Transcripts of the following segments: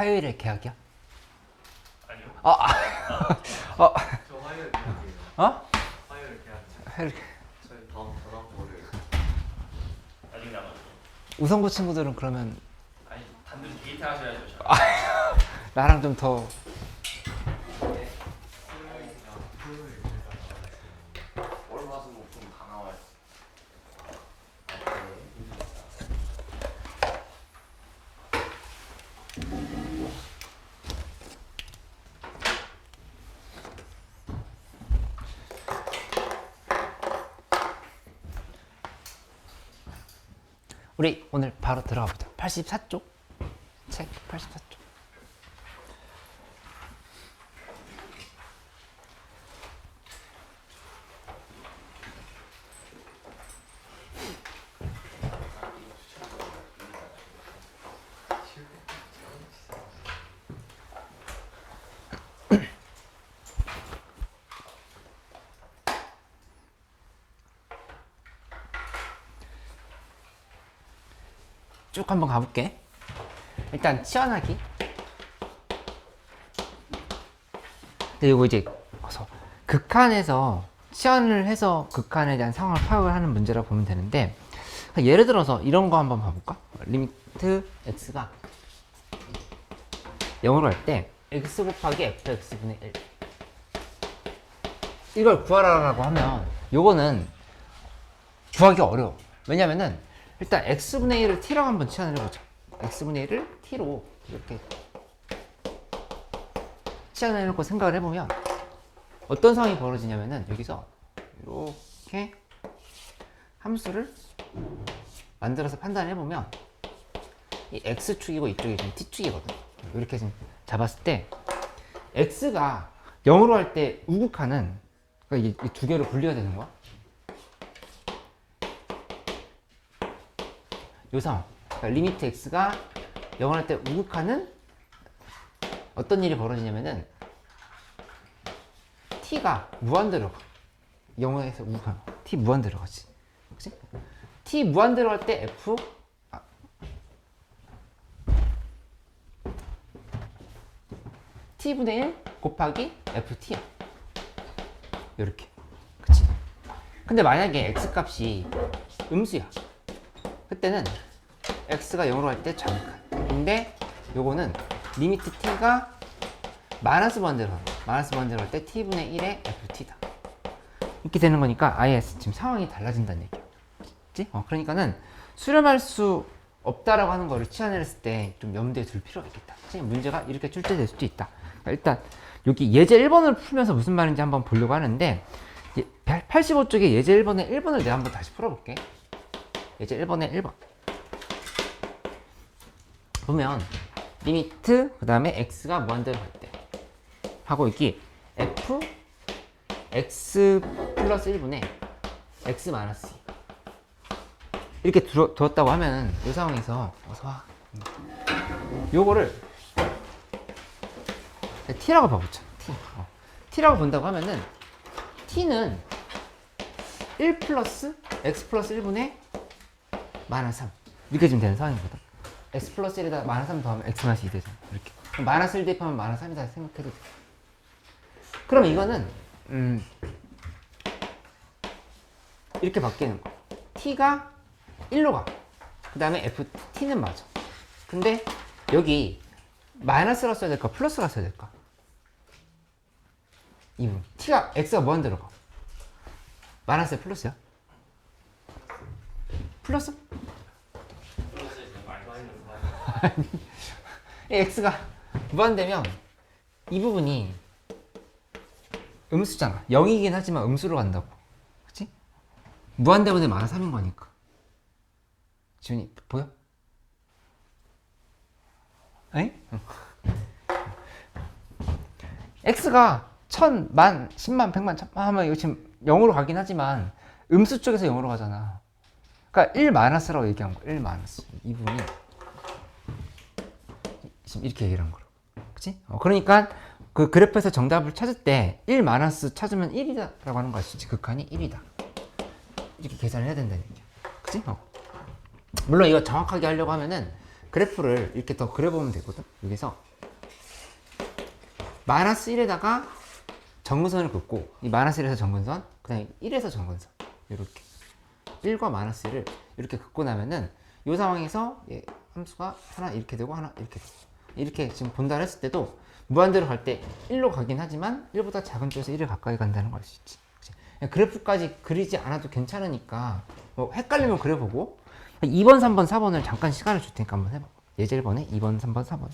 화요일에 계약이야? 아니요. 어? 저 화요일 계약이에요. 어? 화요일 계약. 화요일. 저희 다음 월요일. 아직 남았죠. 우성고 친구들은 그러면 아니 단둘이 데이트 하셔야죠. 저. 나랑 좀 더 월화수목금 다 나와요. 우리 오늘 바로 들어가 보자. 84쪽 책 84쪽. 쭉 한번 가볼게. 일단 치환하기. 근데 이거 이제 극한에서 치환을 해서 극한에 대한 상황을 파악을 하는 문제라고 보면 되는데, 예를 들어서 이런 거 한번 봐볼까? 리미트 x가 0으로 할 때 x 곱하기 fx분의 1 이걸 구하라고 하면 요거는 구하기 어려워. 왜냐면은 일단 x분의 1을 t라고 한번 치환을 해보자. x분의 1을 t로 이렇게 치환을 해놓고 생각을 해보면 어떤 상황이 벌어지냐면은 여기서 이렇게 함수를 만들어서 판단을 해보면 이 x축이고 이쪽이 지금 t축이거든. 이렇게 지금 잡았을 때 x가 0으로 할 때 우극하는, 그러니까 이 두 개로 분리가 되는 거야. 요 상황. 그러니까 리미트 x가 0을 할 때 우극하는 어떤 일이 벌어지냐면은 t가 무한대로 가. 0에서 우극하는 거. t 무한대로 가지. 그치? t 무한대로 갈 때 f t분의 1 곱하기 ft야. 요렇게. 그치? 근데 만약에 x 값이 음수야. 그때는 x가 0으로 할 때 좌극한. 근데 요거는 리미트 t가 마이너스 반대로 하는 거야. 마이너스 반대로 할 때 t분의 1의 ft다. 이렇게 되는 거니까 아예 지금 상황이 달라진다는 얘기야. 그치? 그러니까는 수렴할 수 없다라고 하는 거를 치환했을 때 좀 염두에 둘 필요가 있겠다. 그치? 문제가 이렇게 출제될 수도 있다. 그러니까 일단 여기 예제 1번을 풀면서 무슨 말인지 한번 보려고 하는데, 85쪽에 예제 1번에 1번을 내가 한번 다시 풀어볼게. 예제 1번에 1번 보면 리미트 그 다음에 x가 무한대로 갈 때 하고 여기 f x 플러스 1분의 x 마이너스 2 이렇게 두었다고 하면 이 상황에서 요거를 t라고 봐보자. t라고 본다고 하면은 t는 1 플러스 x 플러스 1분의 마이너스 3 이렇게 지금 되는 상황이거든. x 플러스 1에다 마이너스 3 더하면 x 마이너스 2 되잖아. 이렇게 그럼 마이너스 1 대입하면 마이너스 3이다 생각해도 돼. 그럼 이거는 이렇게 바뀌는 거야. t가 1로 가. 그 다음에 ft는 맞아. 근데 여기 마이너스라 써야 될까 플러스라 써야 될까? 이 부분 t가 x가 무한대로 가. 마이너스야 플러스야? 플러스? x가 무한되면 이 부분이 음수잖아. 0이긴 하지만 음수로 간다고. 그치? 무한대분의 마이너스 3인 거니까. 지훈이 보여? 에이? x가 1000, 만, 10만, 100만, 1000만 하면 이거 지금 0으로 가긴 하지만 음수 쪽에서 0으로 가잖아. 그러니까 1 마이너스라고 얘기한 거야. 1 마이너스. 이 부분이 지금 이렇게 얘기를 한 거라고. 그치? 그러니까 그 그래프에서 정답을 찾을 때 1 마이너스 찾으면 1이다라고 하는 거 아시지? 극한이 1이다. 이렇게 계산을 해야 된다는 얘기야. 그치? 물론 이거 정확하게 하려고 하면은 그래프를 이렇게 더 그려보면 되거든. 여기서 마이너스 1에다가 정근선을 긋고 이 마이너스 1에서 정근선 그 다음에 1에서 정근선 이렇게 1과 마이너스 1을 이렇게 긋고 나면은 이 상황에서 얘 함수가 하나 이렇게 되고 하나 이렇게 되고 이렇게 지금 본다를 했을 때도 무한대로 갈 때 1로 가긴 하지만 1보다 작은 쪽에서 1을 가까이 간다는 걸 알 수 있지. 그치? 그래프까지 그리지 않아도 괜찮으니까 뭐 헷갈리면 그려보고 2번, 3번, 4번을 잠깐 시간을 줄 테니까 한번 해봐. 예제 1번에 2번, 3번, 4번.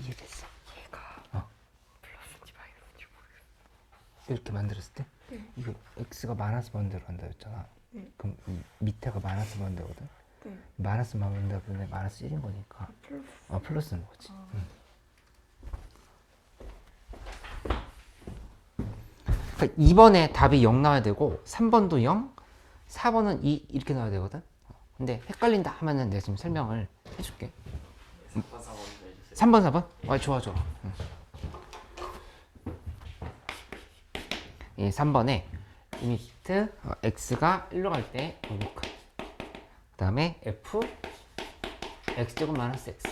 이해됐어. 얘가 플러스인지 마이너스인지 모르겠어. 이렇게 만들었을 때 이거 x가 마이너스 반대로 한다 했잖아. 그럼 이 밑에가 마이너스 반대거든. 마이너스 반대면 마이너스 1인 거니까 플러스인 거지. 그러니까 2번에 답이 0 나와야 되고 3번도 0, 4번은 2 이렇게 나와야 되거든. 근데 헷갈린다 하면은 내가 지금 설명을 해줄게. 3번 4번 해주세요. 3번, 4번? 좋아. 이 3번에 리미트 x가 1로 갈 때 오니까 그 다음에 f x제곱 마이너스 x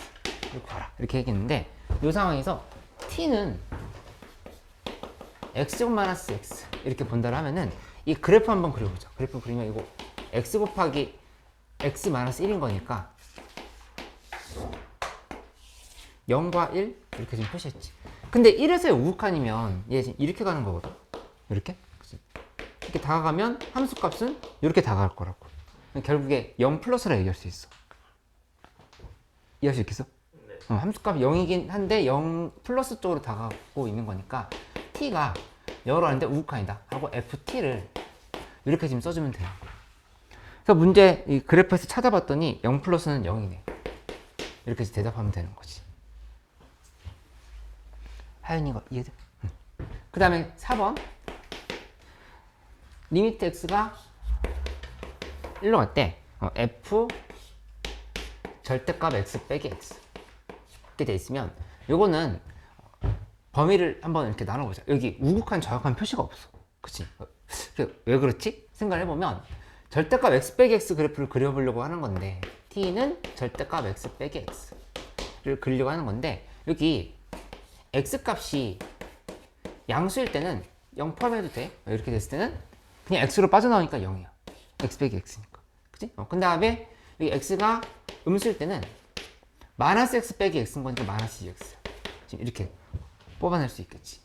이렇게 봐라 이렇게 얘기했는데 이 상황에서 t는 x제곱 마이너스 x 이렇게 본다를 하면은 이 그래프 한번 그려보자. 그래프 그리면 이거 x 곱하기 x 마이너스 1인 거니까 0과 1 이렇게 지금 표시했지. 근데 1에서의 우극한이면 얘 지금 이렇게 가는 거거든. 이렇게? 그치? 이렇게 다가가면 함수값은 이렇게 다가갈 거라고. 결국에 0 플러스라 얘기할 수 있어. 이해할 수 있겠어? 네. 함수값이 0이긴 한데 0 플러스 쪽으로 다가가고 있는 거니까 t가 0으로 하는데 우극한이다 하고 ft를 이렇게 지금 써주면 돼요. 그래서 문제 이 그래프에서 찾아봤더니 0 플러스는 0이네. 이렇게 해서 대답하면 되는 거지. 하연이 이거 이해돼? 그 다음에 4번 리미트 x가 1로 갈 때 f 절대값 x 빼기 x 이렇게 돼 있으면 요거는 범위를 한번 이렇게 나눠보자. 여기 우극한 정확한 표시가 없어. 그치? 왜 그렇지? 생각을 해보면 절대값 x 빼기 x 그래프를 그려보려고 하는 건데 t는 절대값 x 빼기 x를 그리려고 하는 건데 여기 x 값이 양수일 때는 0 포함해도 돼. 이렇게 됐을 때는 그냥 x로 빠져나오니까 0이야. x 빼기 x니까. 그치? 그 다음에 여기 x가 음수일 때는 마이너스 x 빼기 x인 거니까 마이너스 2x. 지금 이렇게 뽑아낼 수 있겠지.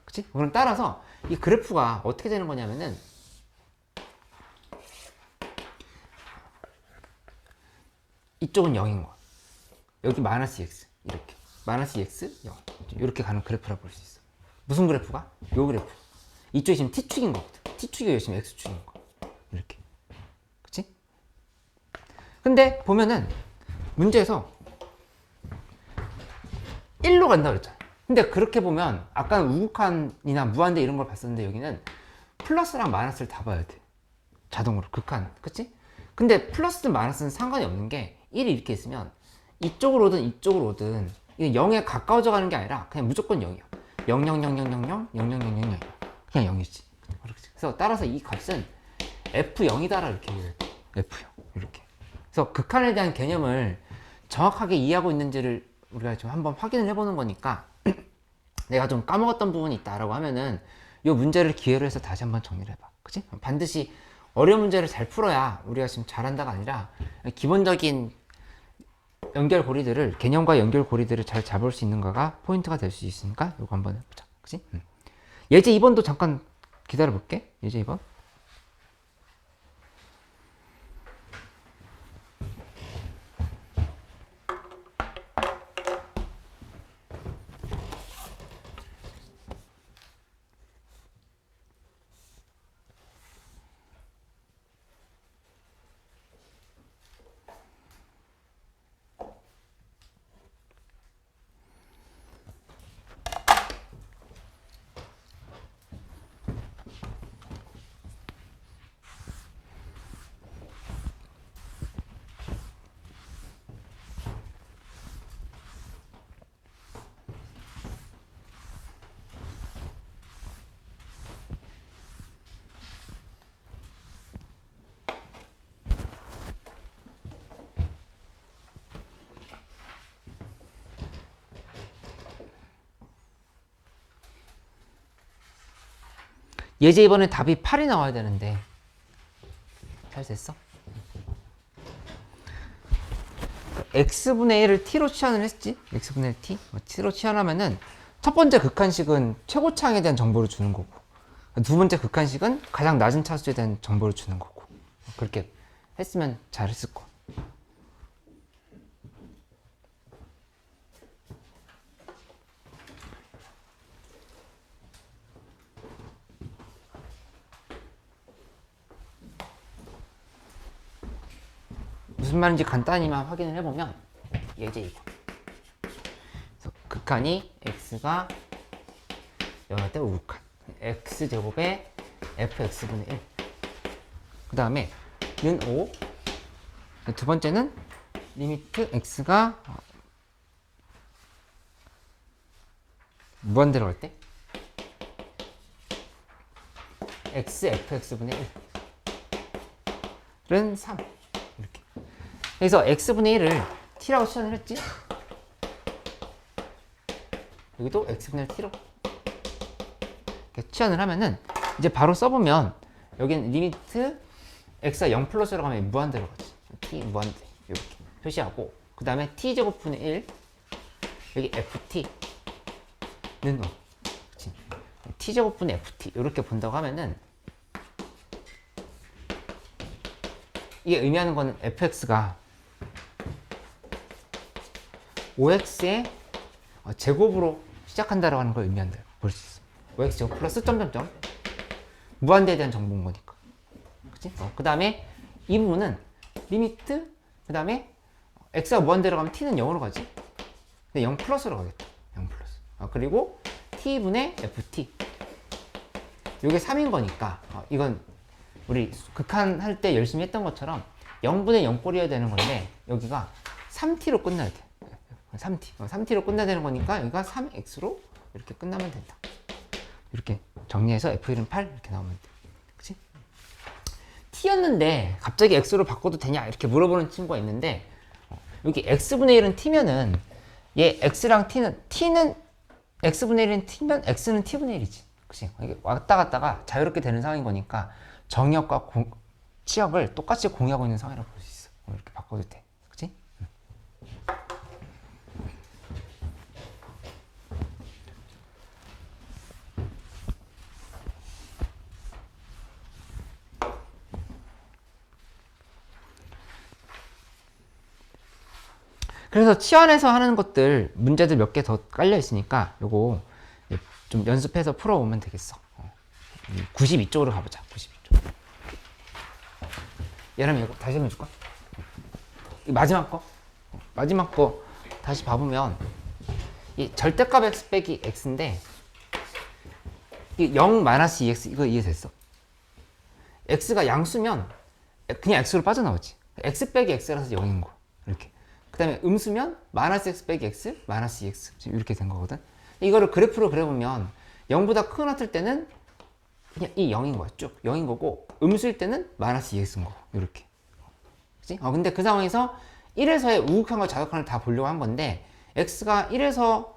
그치? 그럼 따라서 이 그래프가 어떻게 되는 거냐면은 이쪽은 0인 거야. 여기 마이너스 x. 이렇게. 마이너스 x 0 이렇게 가는 그래프라고 볼 수 있어. 무슨 그래프가? 요 그래프. 이쪽이 지금 t축인 거거든. t축이 지금 x축인 거. 이렇게. 그치? 근데 보면은 문제에서 1로 간다 그랬잖아. 근데 그렇게 보면 아까는 우극한이나 무한대 이런 걸 봤었는데 여기는 플러스랑 마이너스를 다 봐야 돼. 자동으로 극한. 그치? 근데 플러스든 마이너스는 상관이 없는 게 1이 이렇게 있으면 이쪽으로 오든 이쪽으로 오든 이게 0에 가까워져 가는 게 아니라 그냥 무조건 0이야. 0, 0, 0, 0, 0, 0, 0, 0, 0, 0, 0, 그냥 0이지. 그래서 따라서 이 값은 F0이다라 이렇게 얘기해야 돼. F0 이렇게. 그래서 극한에 대한 개념을 정확하게 이해하고 있는지를 우리가 좀 한번 확인을 해보는 거니까 내가 좀 까먹었던 부분이 있다라고 하면은 이 문제를 기회로 해서 다시 한번 정리를 해봐. 그치? 반드시 어려운 문제를 잘 풀어야 우리가 지금 잘한다가 아니라 기본적인 연결고리들을, 개념과 연결고리들을 잘 잡을 수 있는가가 포인트가 될 수 있으니까 이거 한번 해보자. 그치? 예제 2번도 잠깐 기다려 볼게. 예제 2번. 예제 2번에 답이 8이 나와야 되는데 잘 됐어? x분의 1을 t로 치환을 했지? x분의 1 t? t로 치환하면은 첫 번째 극한식은 최고차항에 대한 정보를 주는 거고, 두 번째 극한식은 가장 낮은 차수에 대한 정보를 주는 거고, 그렇게 했으면 잘했을 거야. 무슨 말인지 간단히만 확인을 해보면 예제 2번. 그래서 극한이 x가 0할 때 우극한 x제곱에 fx분의 1. 그 다음에 는 5. 두 번째는 리미트 x가 무한대로 갈 때 x fx분의 1은 3. 이렇게. 그래서 x분의 1을 t라고 치환을 했지? 여기도 x분의 1 t로 이렇게 치환을 하면은 이제 바로 써보면 여기는 리미트 x가 0 플러스로 가면 무한대로 가지. t 무한대 이렇게 표시하고, 그 다음에 t제곱분의 1 여기 ft는 그치? t제곱분의 ft 이렇게 본다고 하면은 이게 의미하는 거는 fx가 5x의 제곱으로 시작한다라고 하는 걸 의미한다. 볼 수 있어. 5x 제곱 플러스 점점점 무한대에 대한 정보인 거니까. 그치? 그 다음에 이 부분은 리미트, 그 다음에 x가 무한대로 가면 t는 0으로 가지. 근데 0 플러스로 가겠다. 0 플러스. 그리고 t분의 ft. 이게 3인 거니까 이건 우리 극한할 때 열심히 했던 것처럼 0분의 0꼴이어야 되는 건데 여기가 3t로 끝나야 돼. 3t로 끝나야 되는 거니까 여기가 3x로 이렇게 끝나면 된다. 이렇게 정리해서 f1은 8 이렇게 나오면 돼. 그치? t였는데 갑자기 x로 바꿔도 되냐 이렇게 물어보는 친구가 있는데, 여기 x분의 1은 t면은 얘 x랑 t는 x분의 1은 t면 x는 t분의 1이지. 그치? 이게 왔다 갔다가 자유롭게 되는 상황인 거니까 정역과 치역을 똑같이 공유하고 있는 상황이라고 볼 수 있어. 이렇게 바꿔도 돼. 그치? 그래서 치환해서 하는 것들 문제들 몇 개 더 깔려 있으니까 요거 좀 연습해서 풀어보면 되겠어. 92쪽으로 가보자. 92쪽. 얘라면 이거 다시 한번 해줄까? 마지막 거 다시 봐보면 이 절대값 x 빼기 x인데 이 0 마이너스 2x 이거 이해됐어? x가 양수면 그냥 x로 빠져나오지. x 빼기 x라서 0인 거 이렇게. 그 다음에 음수면 마이너스 x 빼기 x 마이너스 2x 지금 이렇게 된 거거든. 이거를 그래프로 그려보면 0보다 크거나 같을 때는 그냥 이 0인 거야. 쭉 0인 거고, 음수일 때는 마이너스 2x인 거고 이렇게. 그치? 근데 그 상황에서 1에서의 우극한과 자극한을 다 보려고 한 건데 x가 1에서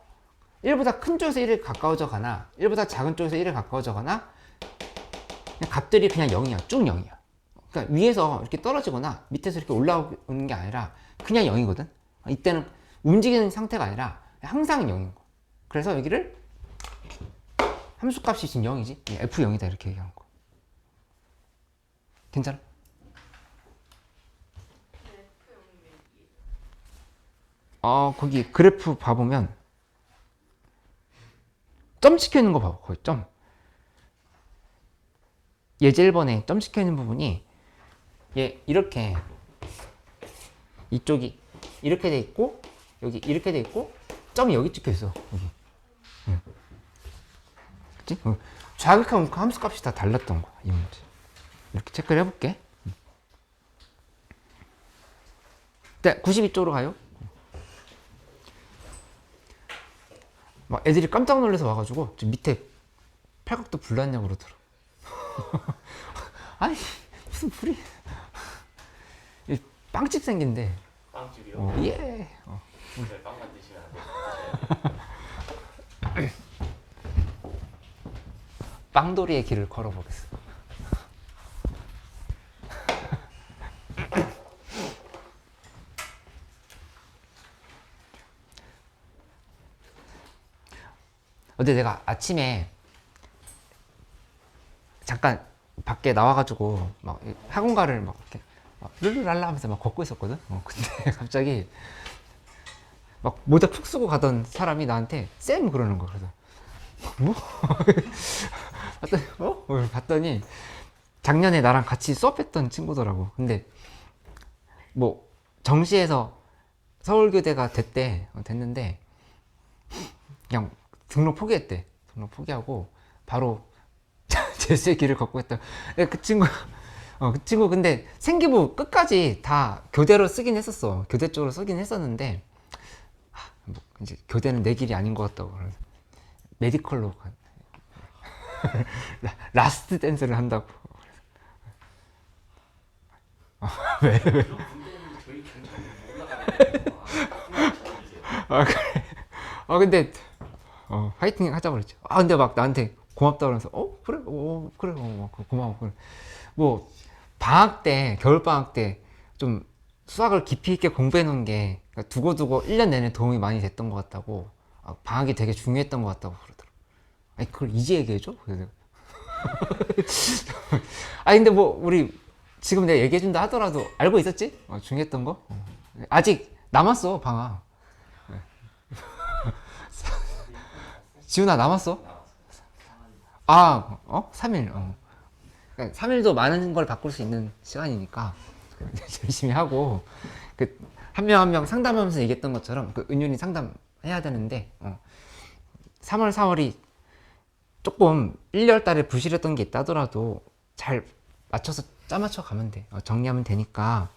1보다 큰 쪽에서 1이 가까워져 가나 1보다 작은 쪽에서 1이 가까워져 가나 그냥 값들이 그냥 0이야. 쭉 0이야. 그러니까 위에서 이렇게 떨어지거나 밑에서 이렇게 올라오는 게 아니라 그냥 0이거든. 이때는 움직이는 상태가 아니라 항상 0인 거. 그래서 여기를 함수값이 지금 0이지. F0이다 이렇게 얘기하는 거. 괜찮아? 거기 그래프 봐보면 점 찍혀 있는 거 봐봐. 거기 점. 예제 1번에 점 찍혀 있는 부분이 얘 이렇게 이쪽이 이렇게 돼 있고 여기 이렇게 돼 있고 점이 여기 찍혀 있어. 여기. 응. 그치? 좌극과 우극 함수값이 다 달랐던 거야. 이 문제. 이렇게 체크를 해볼게. 네, 92쪽으로 가요. 막 애들이 깜짝 놀라서 와가지고 저 밑에 팔각도 불났냐고 그러더라. 아니 무슨 불이 빵집 생긴데. 빵집이요? 예. 네, 빵만 드시면 안 돼요. 빵돌이의 길을 걸어보겠어. 어제 내가 아침에 잠깐 밖에 나와가지고 막 학원가를 막 이렇게 룰루랄라 하면서 막 걷고 있었거든. 근데 갑자기 막 모자 푹 쓰고 가던 사람이 나한테 쌤 그러는 거야. 그래서 뭐? 봤더니 작년에 나랑 같이 수업했던 친구더라고. 근데 뭐 정시에서 서울교대가 됐는데 그냥 등록 포기했대. 등록 포기하고 바로 제수의 길을 걷고 있다. 그 친구 근데 생기부 끝까지 다 교대로 쓰긴 했었어. 교대 쪽으로 쓰긴 했었는데 뭐 이제 교대는 내 길이 아닌 것 같다고. 그래서 메디컬로 라스트 댄스를 한다고. 왜? 군대는 저희 경찰이 못 나가는 아 그래. 근데 파이팅 하자고 그랬지. 근데 막 나한테 고맙다 그러면서 그래 그래 고마워. 그래. 뭐 방학 때 겨울 방학 때 좀 수학을 깊이 있게 공부해 놓은 게 두고두고 1년 내내 도움이 많이 됐던 것 같다고. 방학이 되게 중요했던 것 같다고 그러더라고. 아니 그걸 이제 얘기해줘? 그래서 근데 뭐 우리 지금 내가 얘기해준다 하더라도 알고 있었지? 중요했던 거? 아직 남았어 방학. 지훈아 남았어? 3일. 그러니까 3일도 많은 걸 바꿀 수 있는 시간이니까 열심히 하고 한 명 한 명 상담하면서 얘기했던 것처럼 은윤이 상담해야 되는데 3월 4월이 조금 1월 달에 부실했던 게 있다 하더라도 잘 맞춰서 짜맞춰 가면 돼. 정리하면 되니까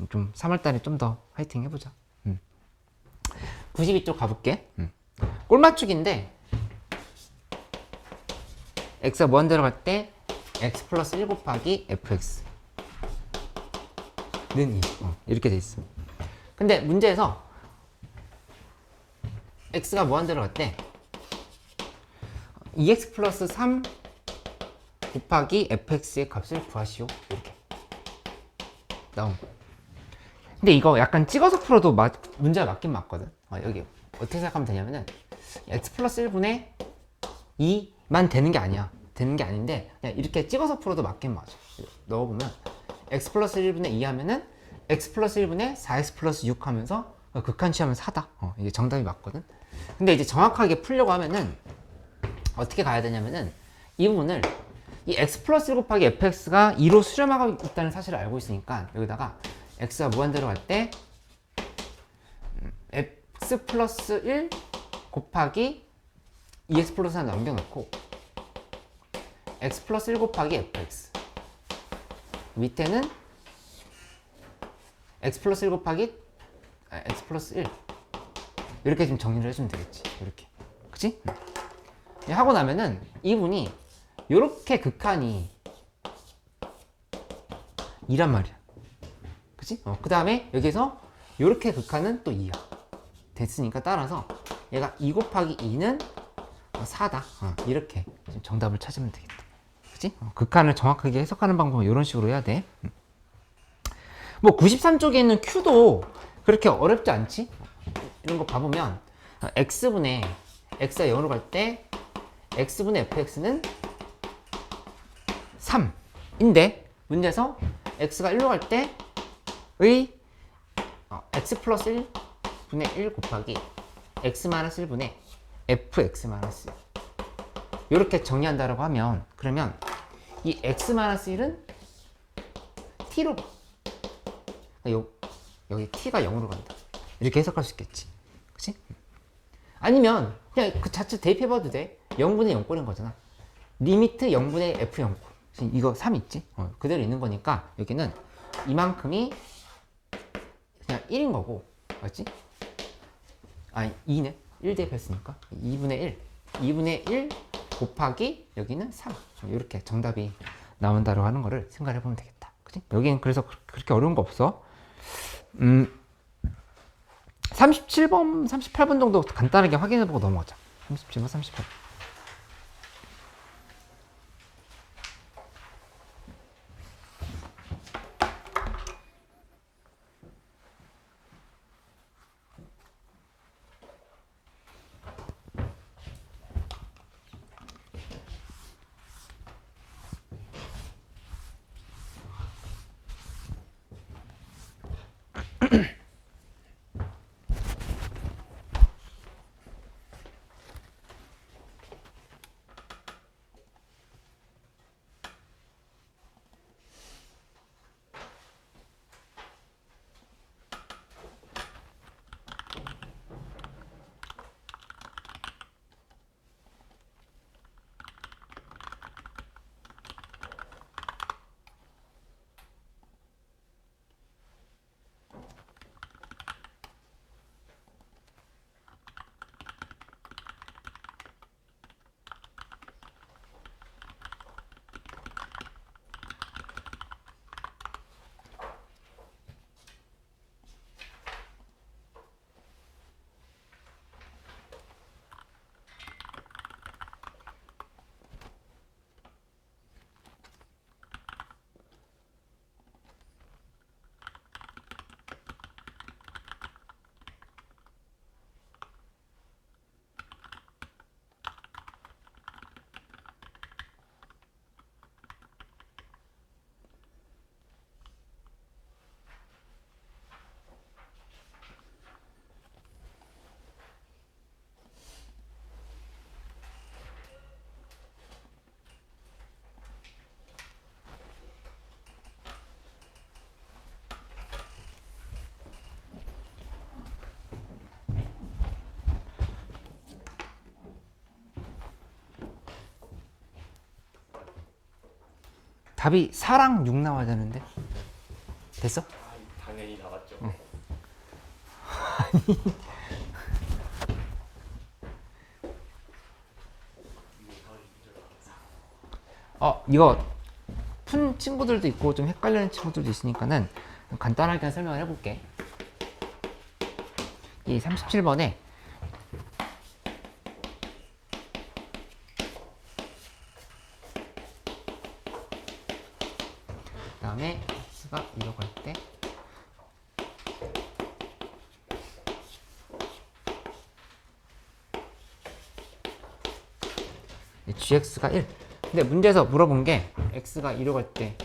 좀 3월 달에 좀 더 화이팅 해보자. 92쪽 가볼게. 꼴 맞추기인데 x가 무한대로 갈 때 x 플러스 1 곱하기 fx 는 2 이렇게 돼 있어. 근데 문제에서 x가 무한대로 갈 때 2x 플러스 3 곱하기 fx의 값을 구하시오 이렇게 나온 거야. 근데 이거 약간 찍어서 풀어도 문제가 맞긴 맞거든. 여기 어떻게 생각하면 되냐면은 x 플러스 1분의 2만 되는 게 아니야. 되는 게 아닌데 그냥 이렇게 찍어서 풀어도 맞긴 맞아. 넣어보면 x 플러스 1분의 2 하면은 x 플러스 1분의 4x 플러스 6 하면서 극한치하면 4다. 이게 정답이 맞거든. 근데 이제 정확하게 풀려고 하면은 어떻게 가야 되냐면은 이 부분을 이 x 플러스 1 곱하기 fx가 2로 수렴하고 있다는 사실을 알고 있으니까 여기다가 x가 무한대로 갈 때 x 플러스 1 곱하기 2x 플러스 1 남겨놓고 x 플러스 1 곱하기 fx 밑에는 x 플러스 1 곱하기 x 플러스 1 이렇게 좀 정리를 해주면 되겠지. 이렇게 그치? 하고 나면은 이분이 요렇게 극한이 2란 말이야. 그치? 그 다음에 여기서 요렇게 극한은 또 2야. 됐으니까 따라서 얘가 2 곱하기 2는 4다. 이렇게 정답을 찾으면 되겠다. 그치? 극한을 정확하게 해석하는 방법은 이런 식으로 해야 돼. 뭐 93쪽에 있는 Q도 그렇게 어렵지 않지? 이런 거 봐보면 x분의 x가 0으로 갈 때 x분의 fx는 3인데 문제에서 x가 1로 갈 때의 x 플러스 1분의 1 곱하기 x 마이너스 1분의 fx 마이너스 1 이렇게 정리한다라고 하면 그러면 이 x 마이너스 1은 t로 봐. 여기 t가 0으로 간다. 이렇게 해석할 수 있겠지. 그치? 아니면 그냥 그 자체 대입해봐도 돼. 0분의 0꼴인 거잖아. 리미트 0분의 f 0꼴. 이거 3 있지? 그대로 있는 거니까 여기는 이만큼이 그냥 1인 거고. 맞지? 아니 2네. 1 대입했으니까 2분의 1. 2분의 1 곱하기 여기는 3. 이렇게 정답이 나온다고 하는 거를 생각해 보면 되겠다. 그치? 여기는 그래서 그렇게 어려운 거 없어. 37번, 38번 정도 간단하게 확인해보고 넘어가자. 37번, 38번. 답이 4랑 6 나와야 되는데 됐어? 당연히 나왔죠. 이거 푼 친구들도 있고 좀 헷갈리는 친구들도 있으니까는 간단하게 설명을 해볼게. 이 37번에 그 다음에 x가 2로 갈 때 gx가 1. 근데 문제에서 물어본 게 x가 2로 갈 때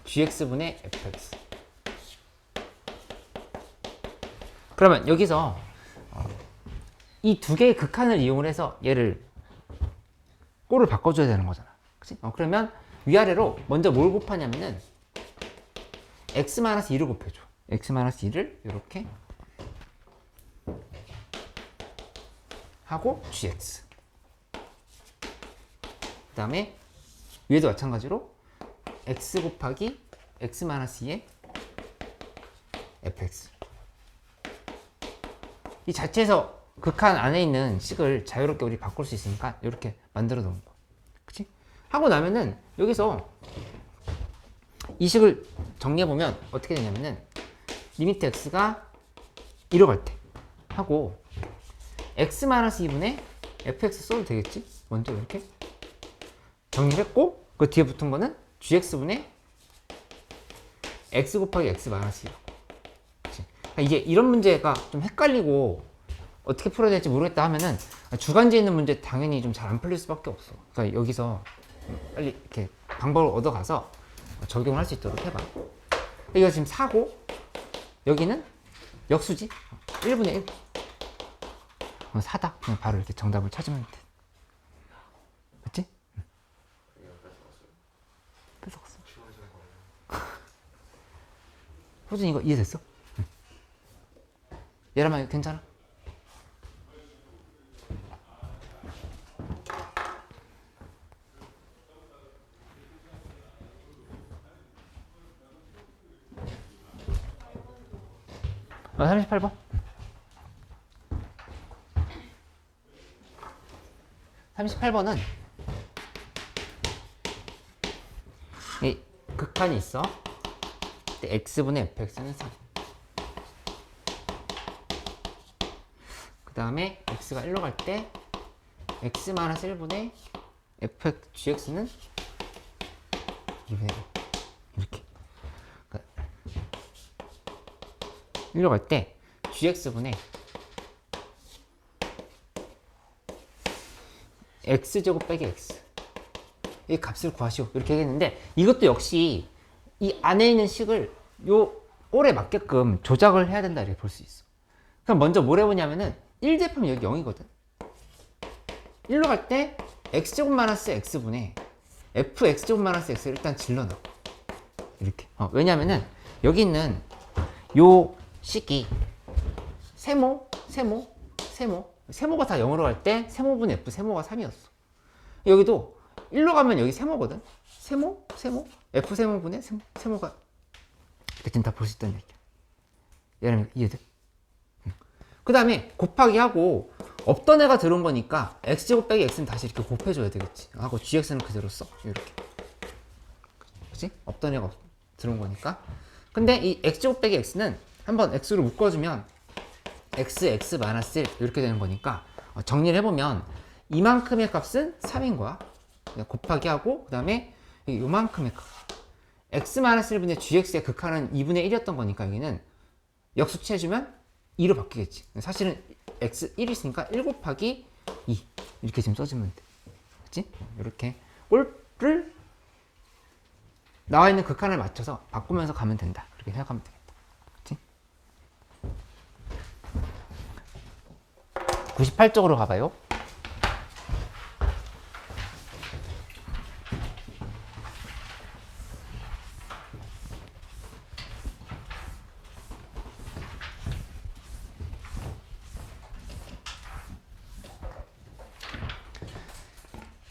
gx분의 fx. 그러면 여기서 이 두 개의 극한을 이용을 해서 얘를 꼴을 바꿔줘야 되는 거잖아. 그치? 그러면 위아래로 먼저 뭘 곱하냐면은 x-2를 곱해줘. x-2를 이렇게 하고 gx. 그 다음에 위에도 마찬가지로 x 곱하기 x-2의 fx. 이 자체에서 극한 안에 있는 식을 자유롭게 우리 바꿀 수 있으니까 이렇게 만들어 놓은 거. 그치? 하고 나면은 여기서 이 식을 정리해보면 어떻게 되냐면은 리미트 x가 1로 갈 때 하고 x-2분의 fx 써도 되겠지? 먼저 이렇게 정리했고 그 뒤에 붙은 거는 gx분의 x 곱하기 x-2. 이게 이런 문제가 좀 헷갈리고 어떻게 풀어야 될지 모르겠다 하면은 주간지에 있는 문제 당연히 좀 잘 안 풀릴 수밖에 없어. 그러니까 여기서 빨리 이렇게 방법을 얻어가서 적용을 할 수 있도록 해봐. 이거 지금 4고 여기는 역수지? 1분의 1. 4다. 그냥 바로 이렇게 정답을 찾으면 돼. 맞지? 뺏어갔어. 호준 이거 이해됐어? 응. 얘라면 괜찮아? 어, 38번. 38번은 이 극한이 있어. x분의 fx는 3. 그 다음에 x가 1로 갈 때 x-1분의 fx gx는 2분의 1. 이렇게. 1로 갈 때 gx분의 x제곱 빼기 x 이 값을 구하시오 이렇게 얘기했는데 이것도 역시 이 안에 있는 식을 요 꼴에 맞게끔 조작을 해야 된다 이렇게 볼 수 있어. 그럼 먼저 뭘 해보냐면은 1 대표면 여기 0이거든 1로 갈 때 x제곱 마이너스 x분의 fx제곱 마이너스 x를 일단 질러넣어 이렇게. 왜냐면은 여기 있는 요 식이 세모가 다 0으로 갈 때 세모분의 f 세모가 3이었어. 여기도 1로 가면 여기 세모거든. 세모 f 세모분의 세모가 이렇게 지금 다 볼 수 있다는 얘기야. 얘는 이해돼? 그 다음에 곱하기 하고 없던 애가 들어온 거니까 x제곱 빼기 x는 다시 이렇게 곱해줘야 되겠지. 하고 gx는 그대로 써 이렇게. 그치? 없던 애가 들어온 거니까. 근데 이 x제곱 빼기 x는 한번 x로 묶어주면 x 마이너스 1 이렇게 되는 거니까 정리를 해보면 이만큼의 값은 3인 거야. 곱하기 하고 그 다음에 요만큼의 값 x 마이너스 1분의 gx의 극한은 2분의 1이었던 거니까 여기는 역수치해주면 2로 바뀌겠지. 사실은 x 1이 있으니까 1 곱하기 2 이렇게 지금 써주면 돼. 그치? 이렇게 꼴을 나와 있는 극한을 맞춰서 바꾸면서 가면 된다. 그렇게 생각하면 되겠다. 그치? 98쪽으로 가봐요.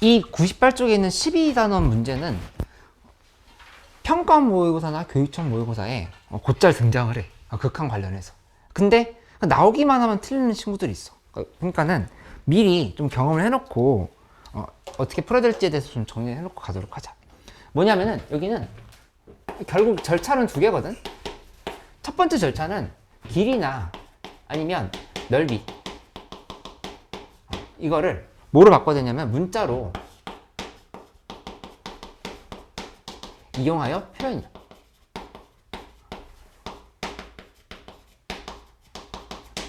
이 98쪽에 있는 12단원 문제는 평가 모의고사나 교육청 모의고사에 곧잘 등장을 해. 극한 관련해서. 근데 나오기만 하면 틀리는 친구들이 있어. 그러니까는 미리 좀 경험을 해놓고 어떻게 풀어야 될지에 대해서 좀 정리해놓고 가도록 하자. 뭐냐면은 여기는 결국 절차는 두 개거든. 첫 번째 절차는 길이나 아니면 넓이 이거를 뭐로 바꿔야 되냐면 문자로 이용하여 표현이야.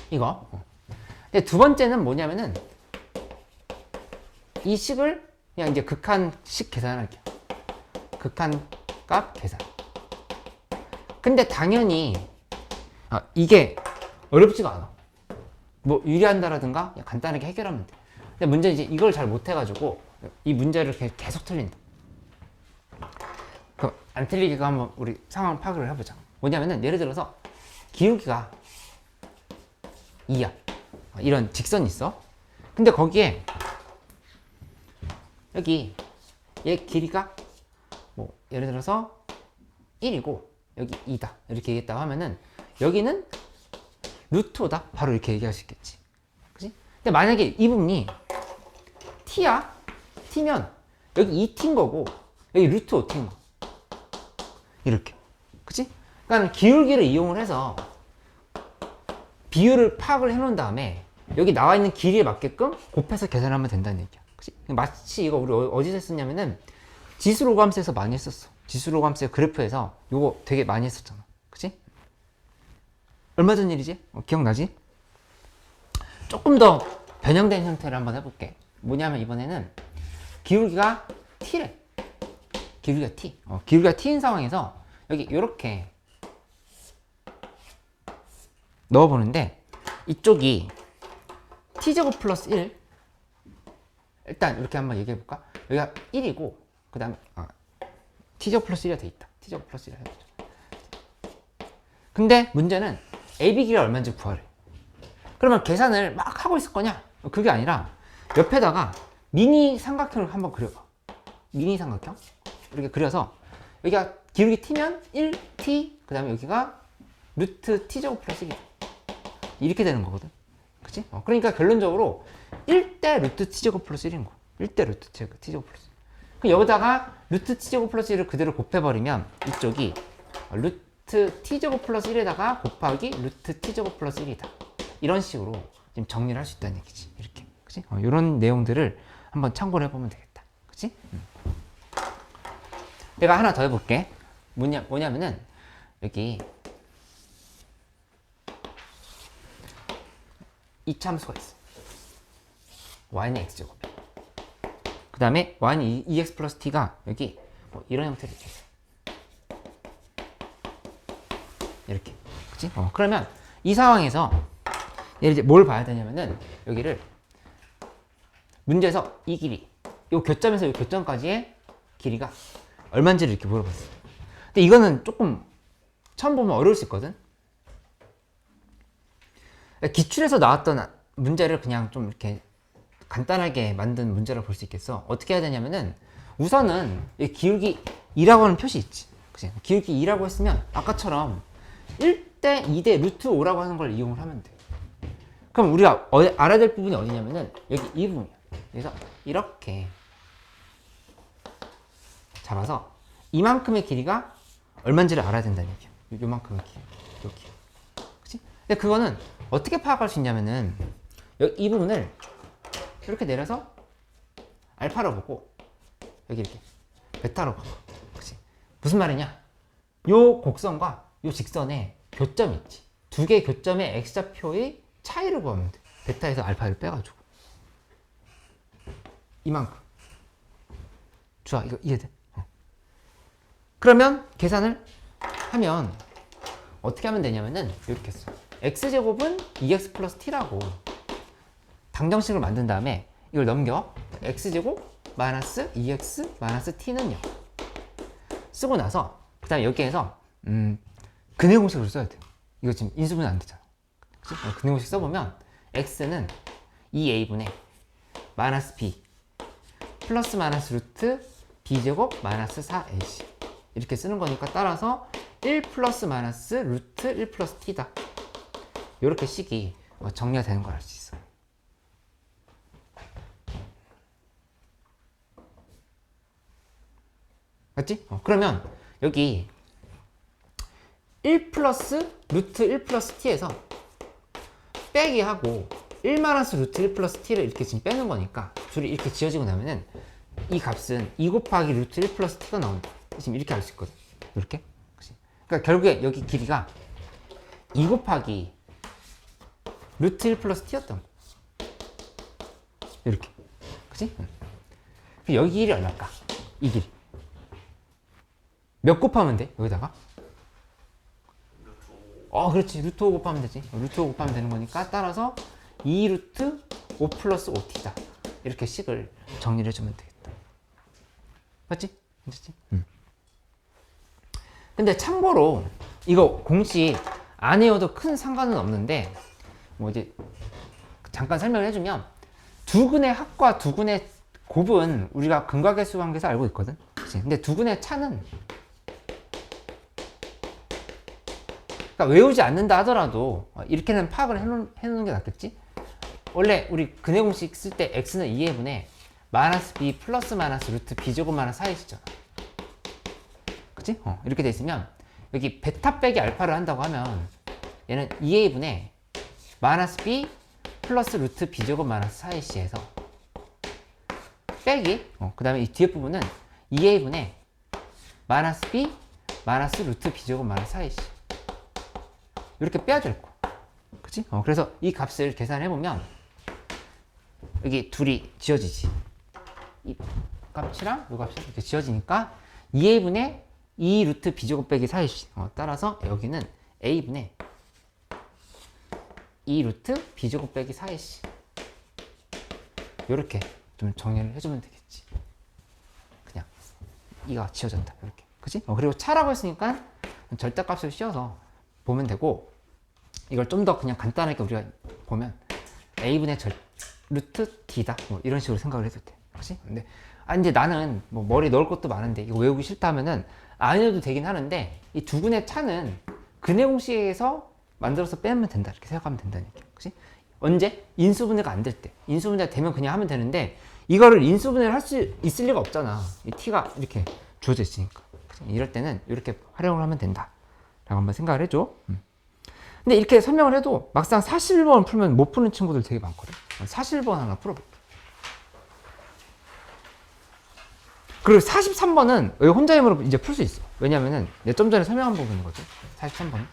이거. 근데 두 번째는 뭐냐면은 이 식을 그냥 이제 극한식 계산할게요. 극한 값 계산. 근데 당연히 이게 어렵지가 않아. 뭐 유리한다라든가 그냥 간단하게 해결하면 돼. 근데 문제는 이제 이걸 잘 못해가지고 이 문제를 계속 틀린다. 그럼 안 틀리기가 한번 우리 상황 파악을 해보자. 뭐냐면은 예를 들어서 기울기가 2야. 이런 직선이 있어. 근데 거기에 여기 얘 길이가 뭐 예를 들어서 1이고 여기 2다 이렇게 얘기했다고 하면은 여기는 루트 5다 바로 이렇게 얘기할 수 있겠지. 그치? 근데 만약에 이 부분이 t야? t면 여기 2t인 거고 여기 루트 5t인 거 이렇게. 그치? 그러니까 기울기를 이용을 해서 비율을 파악을 해 놓은 다음에 여기 나와 있는 길이에 맞게끔 곱해서 계산하면 된다는 얘기야. 그치? 마치 이거 우리 어디서 했었냐면은 지수로감수에서 많이 했었어. 지수로감수의 그래프에서 이거 되게 많이 했었잖아. 그치? 얼마 전 일이지? 기억나지? 조금 더 변형된 형태를 한번 해볼게. 뭐냐면 이번에는 기울기가 t래. 기울기가 t. 기울기가 t인 상황에서 여기 이렇게 넣어보는데 이쪽이 t제곱 플러스 1. 일단 이렇게 한번 얘기해볼까? 여기가 1이고 그 다음에 t제곱 플러스 1이 돼 있다. t제곱 플러스 1 해보자. 근데 문제는 AB 길이가 얼마인지 구하래. 그러면 계산을 막 하고 있을 거냐? 그게 아니라 옆에다가 미니 삼각형을 한번 그려봐. 미니 삼각형 이렇게 그려서 여기가 기울기 t면 1t 그 다음에 여기가 루트 t제곱 플러스 1이다. 이렇게 되는 거거든. 그치? 그러니까 결론적으로 1대 루트 t제곱 플러스 1인 거. 1대 루트 t제곱 플러스 1. 그럼 여기다가 루트 t제곱 플러스 1을 그대로 곱해버리면 이쪽이 루트 t제곱 플러스 1에다가 곱하기 루트 t제곱 플러스 1이다. 이런 식으로 지금 정리를 할 수 있다는 얘기지. 이렇게. 그치? 이런 내용들을 한번 참고를 해보면 되겠다. 그치? 내가 하나 더 해볼게. 뭐냐면은 여기 이 참수가 있어. y는 x제곱. 그 다음에 y는 2x 플러스 t가 여기 뭐 이런 형태로 이렇게 있어. 이렇게. 그치? 그러면 이 상황에서 얘를 이제 뭘 봐야 되냐면은 여기를 문제에서 이 길이 요 교점에서 요 교점까지의 길이가 얼마인지를 이렇게 물어봤어. 근데 이거는 조금 처음 보면 어려울 수 있거든. 기출에서 나왔던 문제를 그냥 좀 이렇게 간단하게 만든 문제를 볼 수 있겠어. 어떻게 해야 되냐면은 우선은 기울기 2라고 하는 표시 있지. 그치? 기울기 2라고 했으면 아까처럼 1대 2대 루트 5라고 하는 걸 이용을 하면 돼. 그럼 우리가 알아야 될 부분이 어디냐면은 여기 이 부분이야. 그래서 이렇게 잡아서 이만큼의 길이가 얼마인지를 알아야 된다는 얘기야. 요만큼의 길이. 여기. 그치? 근데 그거는 어떻게 파악할 수 있냐면은 이 부분을 이렇게 내려서 알파로 보고 여기 이렇게 베타로 보고. 그치? 무슨 말이냐? 요 곡선과 요 직선에 교점이 있지. 두 개의 교점의 x좌표의 차이를 구하면 돼. 베타에서 알파를 빼가지고 이만큼. 좋아, 이거 이해돼? 그러면 계산을 하면 어떻게 하면 되냐면은 이렇게 써. x제곱은 2x 플러스 t라고 방정식을 만든 다음에 이걸 넘겨. x제곱 마이너스 2x 마이너스 t는요 쓰고 나서 그 다음에 여기에서 근해 공식을 써야 돼. 이거 지금 인수분해 안 되잖아. 그치? 근해 공식 써보면 x는 2a분의 마이너스 b 플러스 마이너스 루트 b제곱 마이너스 4ac 이렇게 쓰는 거니까 따라서 1 플러스 마이너스 루트 1 플러스 t다. 이렇게 식이 정리가 되는 걸 알 수 있어. 맞지? 그러면 여기 1 플러스 루트 1 플러스 t에서 빼기 하고 1 마이너스 루트 1 플러스 t를 이렇게 지금 빼는 거니까 둘이 이렇게 지어지고 나면은 이 값은 2 곱하기 루트 1 플러스 t가 나온다. 지금 이렇게 알 수 있거든. 이렇게. 그러니까 결국에 여기 길이가 2 곱하기 루트 1 플러스 t였던 거. 이렇게. 그치? 그럼 여기 길이 얼마일까? 이 길이. 몇 곱하면 돼? 여기다가? 그렇지. 루트 5 곱하면 되지. 루트 5 곱하면 되는 거니까 따라서 2 루트 5 플러스 5t다. 이렇게 식을 정리를 해주면 되겠다. 맞지? 괜찮지? 근데 참고로 이거 공식 안 외워도 큰 상관은 없는데 뭐 이제 잠깐 설명을 해주면 두근의 합과 두근의 곱은 우리가 근과계수 관계에서 알고 있거든. 그치? 근데 두근의 차는 그러니까 외우지 않는다 하더라도 이렇게는 파악을 해놓는 게 낫겠지? 원래 우리 근해 공식 쓸 때 x는 2a분의 마이너스 b 플러스 마이너스 루트 b제곱 마이너스 4x잖아. 그치? 이렇게 돼 있으면 여기 베타 빼기 알파를 한다고 하면 얘는 2a분의 마이너스 b 플러스 루트 b제곱 마이너스 4ac에서 빼기 그 다음에 이 뒤에 부분은 2a분의 마이너스 b 마이너스 루트 b제곱 마이너스 4ac 이렇게 빼야 될 거. 그치? 그래서 이 값을 계산해보면 여기 둘이 지워지지. 이 값이랑 이 값이 이렇게 지워지니까 2a분의 2 루트 b제곱 빼기 4ac 따라서 여기는 a분의 2 루트 b제곱 빼기 4ac 이렇게 좀 정리를 해주면 되겠지. 그냥 이가 지워졌다 이렇게. 그치? 그리고 차라고 했으니까 절대값을 씌워서 보면 되고, 이걸 좀 더 그냥 간단하게 우리가 보면 a분의 루트 d다 뭐 이런 식으로 생각을 해도 돼. 그치? 근데 이제 나는 뭐 머리 넣을 것도 많은데 이거 외우기 싫다 하면은 안 해도 되긴 하는데, 이 두근의 차는 근해 공식에서 만들어서 빼면 된다 이렇게 생각하면 된다니까. 그치? 언제? 인수분해가 안 될 때. 인수분해가 되면 그냥 하면 되는데, 이거를 인수분해를 할 수 있을 리가 없잖아. 이 t가 이렇게 주어져 있으니까. 그치? 이럴 때는 이렇게 활용을 하면 된다 라고 한번 생각을 해줘. 근데 이렇게 설명을 해도 막상 41번 풀면 못 푸는 친구들 되게 많거든. 41번 하나 풀어볼게. 그리고 43번은 여기 혼자 힘으로 이제 풀 수 있어. 왜냐면은 내가 좀 전에 설명한 부분이거든. 43번은.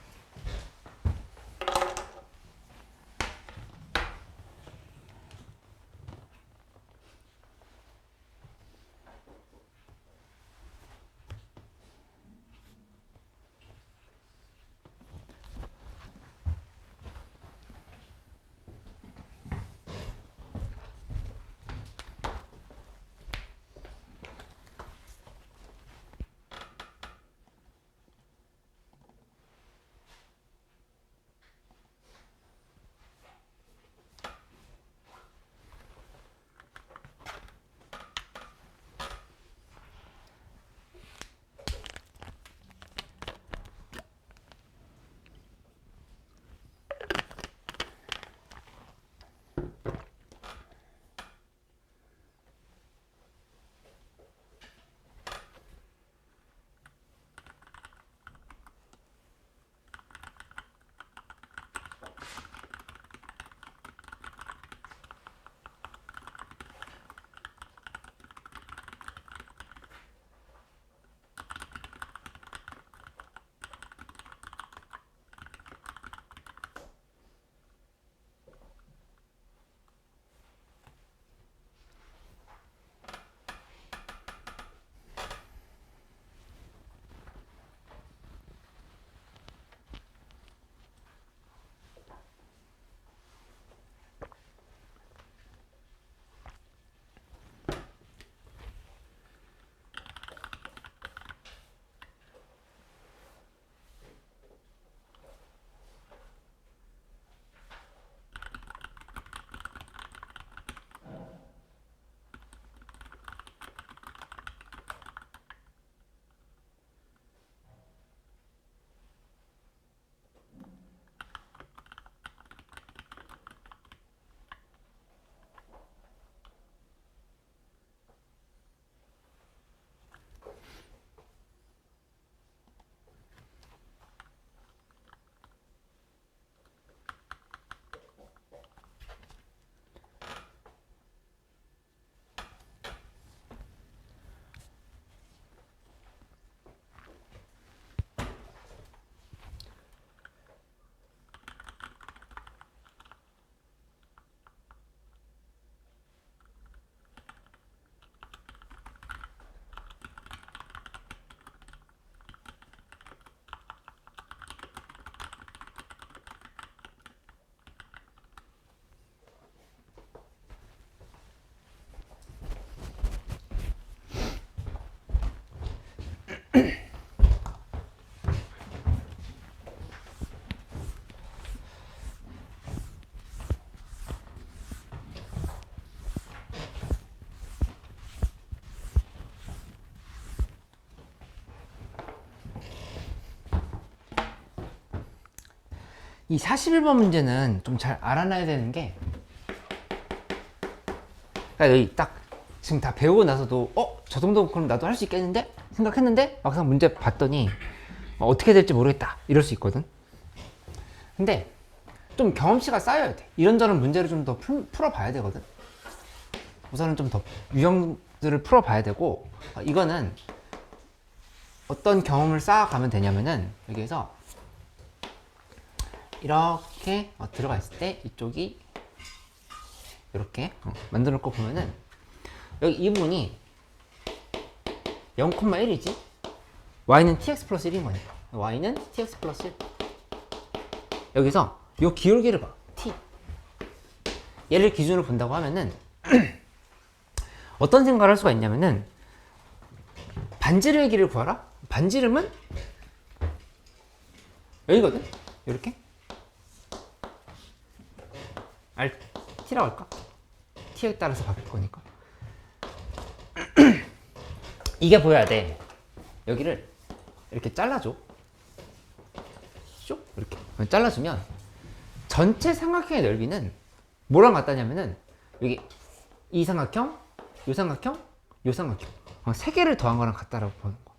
이 41번 문제는 좀 잘 알아놔야 되는 게, 그러니까 여기 딱 지금 다 배우고 나서도 저 정도 그럼 나도 할 수 있겠는데 생각했는데 막상 문제 봤더니 어떻게 될지 모르겠다 이럴 수 있거든. 근데 좀 경험치가 쌓여야 돼. 이런저런 문제를 좀 더 풀어봐야 되거든. 우선은 좀 더 유형들을 풀어봐야 되고, 이거는 어떤 경험을 쌓아가면 되냐면은 여기에서 이렇게 들어가 있을 때 이쪽이 이렇게 만들어 놓고 보면은 여기 이 부분이 0,1이지? y는 tx 플러스 1인 거니까 y는 tx 플러스 1. 여기서 요 기울기를 봐. t. 얘를 기준으로 본다고 하면은 어떤 생각을 할 수가 있냐면은 반지름의 길이를 구하라? 반지름은 여기거든? 이렇게 t라고 할까? t에 따라서 바뀔 거니까 이게 보여야 돼. 여기를 이렇게 잘라줘. 쭉 이렇게 잘라주면 전체 삼각형의 넓이는 뭐랑 같다냐면은 여기 이 삼각형, 요 삼각형, 요 삼각형 세 개를 더한 거랑 같다라고 보는 거.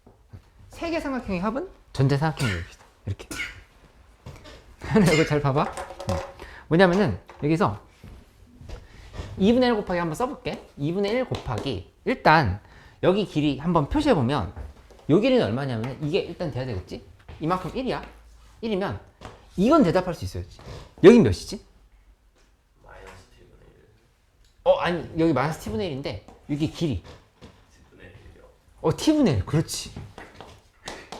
세 개 삼각형의 합은 전체 삼각형의 넓이다. 이렇게. 이거 잘 봐봐. 뭐냐면은 여기서 2분의 1 곱하기 한번 써볼게. 2분의 1 곱하기 일단 여기 길이 한번 표시해보면 요 길이는 얼마냐면 이게 일단 돼야 되겠지? 이만큼 1이야. 1이면 이건 대답할 수 있어야지. 여긴 몇이지? 마이너스 t분의 1. 아니 여기 마이너스 t분의 1인데 여기 길이 t분의 1이요. t분의 1 그렇지.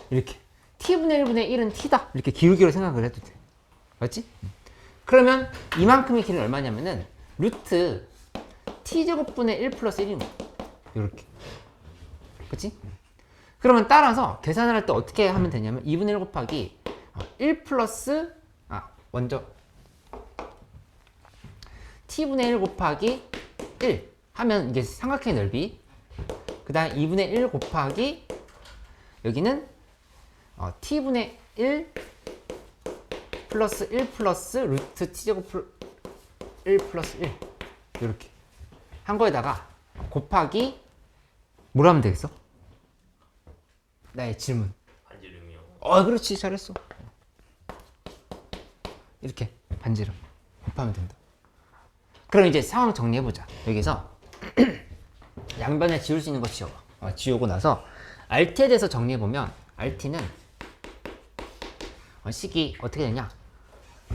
이렇게 t분의 1분의 1은 t다. 이렇게 기울기로 생각을 해도 돼. 맞지? 그러면 이만큼의 길이는 얼마냐면은 루트 t제곱분의 1 플러스 1인 거야. 이렇게. 그치? 그러면 따라서 계산을 할 때 어떻게 하면 되냐면 2분의 1 곱하기 1 플러스 먼저 t분의 1 곱하기 1 하면 이게 삼각형의 넓이, 그 다음 2분의 1 곱하기 여기는 t분의 1 플러스 1 플러스 루트 t제곱 1 플러스 1 이렇게 한 거에다가 곱하기 뭐라 하면 되겠어? 나의 질문. 반지름이요. 그렇지, 잘했어. 이렇게 반지름 곱하면 된다. 그럼 이제 상황 정리해보자. 여기서 양변에 지울 수 있는 거 지워봐. 지우고 나서 RT에 대해서 정리해보면 RT는 식이 어떻게 되냐?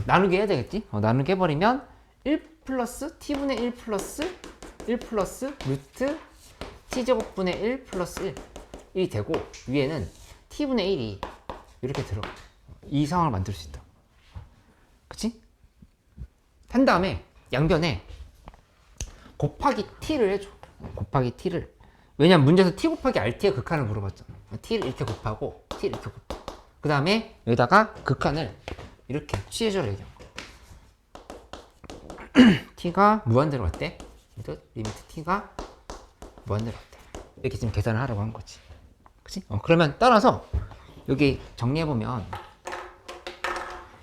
나누기 해야 되겠지? 나누기 해버리면 1 플러스 t분의 1 플러스 1 플러스 루트 t제곱분의 1 플러스 1이 되고 위에는 t분의 1이 이렇게 들어가. 이 상황을 만들 수 있다. 그치? 한 다음에 양변에 곱하기 t를 해줘. 곱하기 t를. 왜냐면 문제에서 t 곱하기 rt의 극한을 물어봤잖아. t를 이렇게 곱하고 t를 이렇게 곱하고 그 다음에 여기다가 극한을 이렇게 취해줘라 얘기한 거. t가 무한대로 갔대. 리미트 t가 무한대로 갔대. 이렇게 지금 계산을 하라고 한 거지. 그치? 그러면 따라서 여기 정리해보면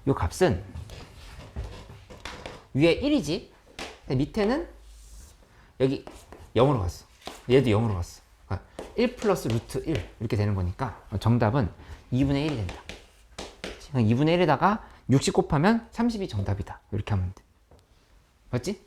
이 값은 위에 1이지? 밑에는 여기 0으로 갔어. 얘도 0으로 갔어. 그러니까 1 플러스 루트 1 이렇게 되는 거니까 정답은 2분의 1이 된다. 2분의 1에다가 60 곱하면 30이 정답이다. 이렇게 하면 돼. 맞지?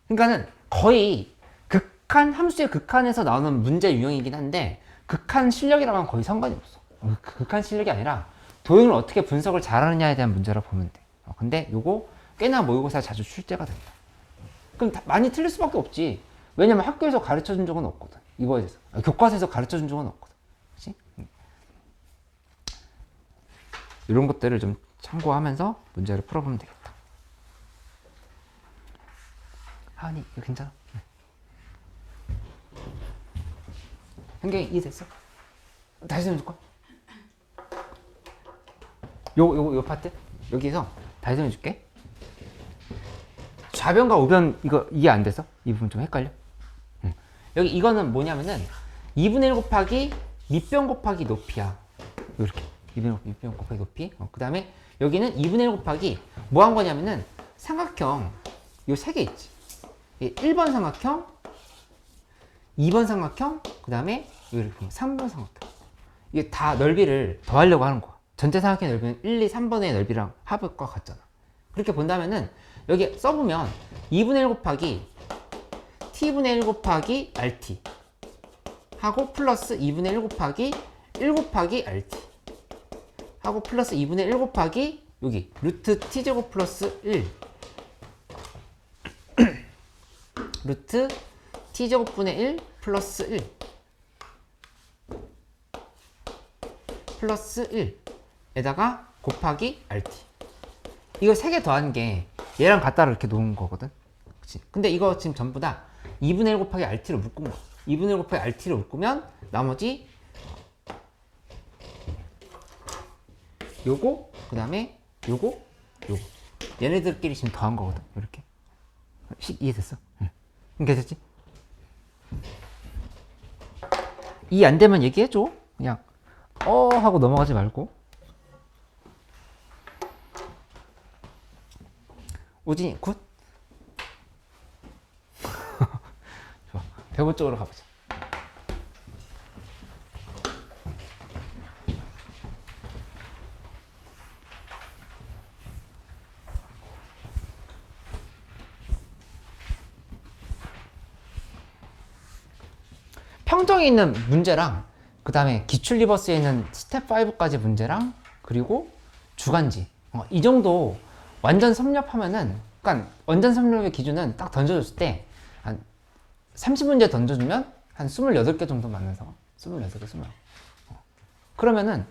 그러니까는 거의 극한, 함수의 극한에서 나오는 문제 유형이긴 한데 극한 실력이랑은 거의 상관이 없어. 극한 실력이 아니라 도형을 어떻게 분석을 잘하느냐에 대한 문제라 보면 돼. 근데 요거 꽤나 모의고사 자주 출제가 된다. 그럼 많이 틀릴 수밖에 없지. 왜냐면 학교에서 가르쳐 준 적은 없거든. 이거에 대해서. 교과서에서 가르쳐 준 적은 없거든. 그치? 이런 것들을 좀 참고하면서 문제를 풀어보면 되겠다. 하은이, 이거 괜찮아? 현경이 이해됐어? 다시 설명해줄까? 요 파트? 여기서 다시 설명해줄게. 좌변과 우변 이거 이해 안 돼서? 이 부분 좀 헷갈려? 여기 이거는 뭐냐면은 2분의 1 곱하기 밑변 곱하기 높이야. 이렇게 2분의 1 밑변 곱하기 높이. 그 다음에 여기는 2분의 1 곱하기 뭐 한 거냐면은 삼각형 요 세 개 있지. 1번 삼각형, 2번 삼각형, 그 다음에 이렇게 3번 삼각형. 이게 다 넓이를 더하려고 하는 거야. 전체 삼각형의 넓이는 1, 2, 3번의 넓이랑 합과 같잖아. 그렇게 본다면은 여기 써보면 2분의 1 곱하기 t분의 1 곱하기 rt 하고 플러스 2분의 1 곱하기 1 곱하기 rt 하고 플러스 2분의 1 곱하기 여기 루트 t제곱 플러스 1 루트 t제곱분의 1 플러스 1 플러스 1에다가 곱하기 rt 이거 3개 더한 게 얘랑 같다를 이렇게 놓은 거거든. 그치? 근데 이거 지금 전부 다 2분의 1 곱하기 rt로 묶은 거야. 2분의 1 곱하기 rt로 묶으면 나머지 요거 그 다음에 요거 얘네들끼리 지금 더한 거거든. 이렇게 이해됐어? 응. 이해됐지? 이해 안 되면 얘기해줘. 그냥 하고 넘어가지 말고. 우진이 굿. 좋아. 배우 쪽으로 가보자. 평정에 있는 문제랑 그 다음에 기출 리버스에 있는 스텝 5까지 문제랑 그리고 주간지 이 정도 완전 섭렵하면은, 그러니까 완전 섭렵의 기준은 딱 던져줬을 때 한 30문제 던져주면 한 28개 정도 맞는 상황. 28개, 29. 그러면은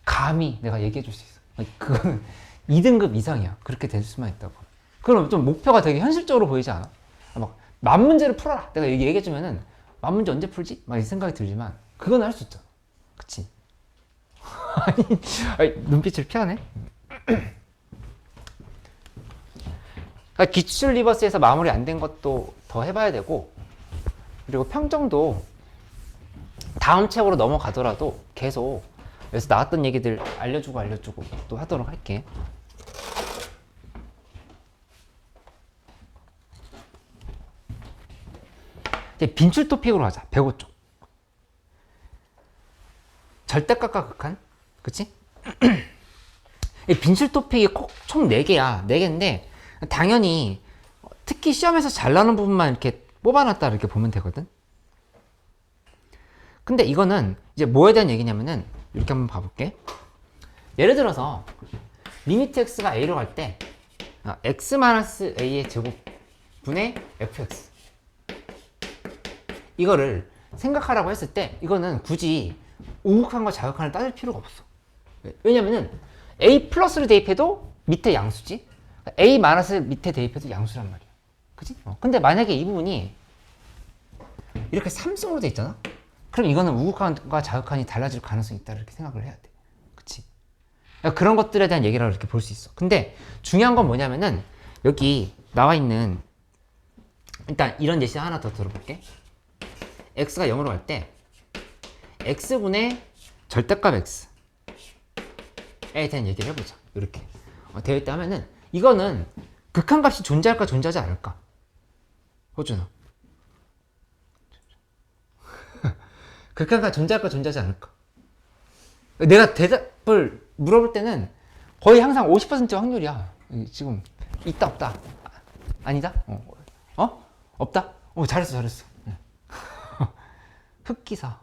감히 내가 얘기해 줄 수 있어. 그거는 2등급 이상이야. 그렇게 될 수만 있다고. 그럼 좀 목표가 되게 현실적으로 보이지 않아? 막 만 문제를 풀어라. 내가 얘기해 주면은 만 문제 언제 풀지? 막 이 생각이 들지만 그건 할 수 있잖아. 그치? 아니, 눈빛을 피하네. 그러니까 기출 리버스에서 마무리 안 된 것도 더 해봐야 되고, 그리고 평정도 다음 책으로 넘어가더라도 계속 여기서 나왔던 얘기들 알려주고 또 하도록 할게. 이제 빈출 토픽으로 가자. 105쪽. 절대값과 극한. 그치? 이 빈출 토픽이 총 4개야. 4개인데, 당연히, 특히 시험에서 잘 나오는 부분만 이렇게 뽑아놨다 이렇게 보면 되거든? 근데 이거는 이제 뭐에 대한 얘기냐면은, 이렇게 한번 봐볼게. 예를 들어서, 리미트 x가 a로 갈 때, x-a의 제곱분의 fx. 이거를 생각하라고 했을 때, 이거는 굳이 우극한과 자극한을 따질 필요가 없어. 왜냐면은 A 플러스를 대입해도 밑에 양수지, A 마이너스 밑에 대입해도 양수란 말이야. 그치? 근데 만약에 이 부분이 이렇게 3승으로 돼 있잖아? 그럼 이거는 우극한과 자극한이 달라질 가능성이 있다 이렇게 생각을 해야 돼. 그치? 그런 것들에 대한 얘기라고 이렇게 볼 수 있어. 근데 중요한 건 뭐냐면은 여기 나와 있는, 일단 이런 예시 하나 더 들어볼게. x가 0으로 갈 때 x분의 절대값 x에 대한 얘기를 해보자. 이렇게 되어 있다 하면은 이거는 극한값이 존재할까 존재하지 않을까? 호준아. 극한값 존재할까 존재하지 않을까? 내가 대답을 물어볼 때는 거의 항상 50% 확률이야. 지금 있다 없다. 아니다? 없다? 잘했어. 흑기사.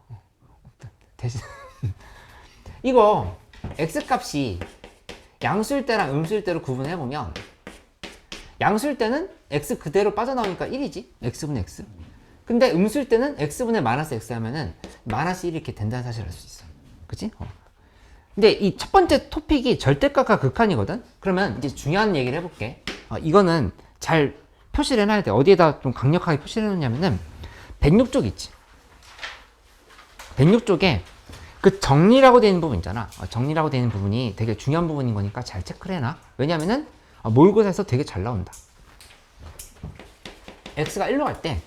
대신 이거 x값이 양수일 때랑 음수일 때로 구분해 보면, 양수일 때는 x 그대로 빠져나오니까 1이지. x분의 x. 근데 음수일 때는 x분의 마이너스 x 하면은 마이너스 1이 이렇게 된다는 사실을 알 수 있어. 그치? 근데 이 첫 번째 토픽이 절대값과 극한이거든? 그러면 이제 중요한 얘기를 해볼게. 이거는 잘 표시를 해놔야 돼. 어디에다 좀 강력하게 표시를 해놓냐면은 106쪽 있지. 106쪽에 그 정리라고 되어 있는 부분 있잖아. 정리라고 되어 있는 부분이 되게 중요한 부분인 거니까 잘 체크를 해놔. 왜냐면은 모의고사에서 되게 잘 나온다. x가 1로 갈 때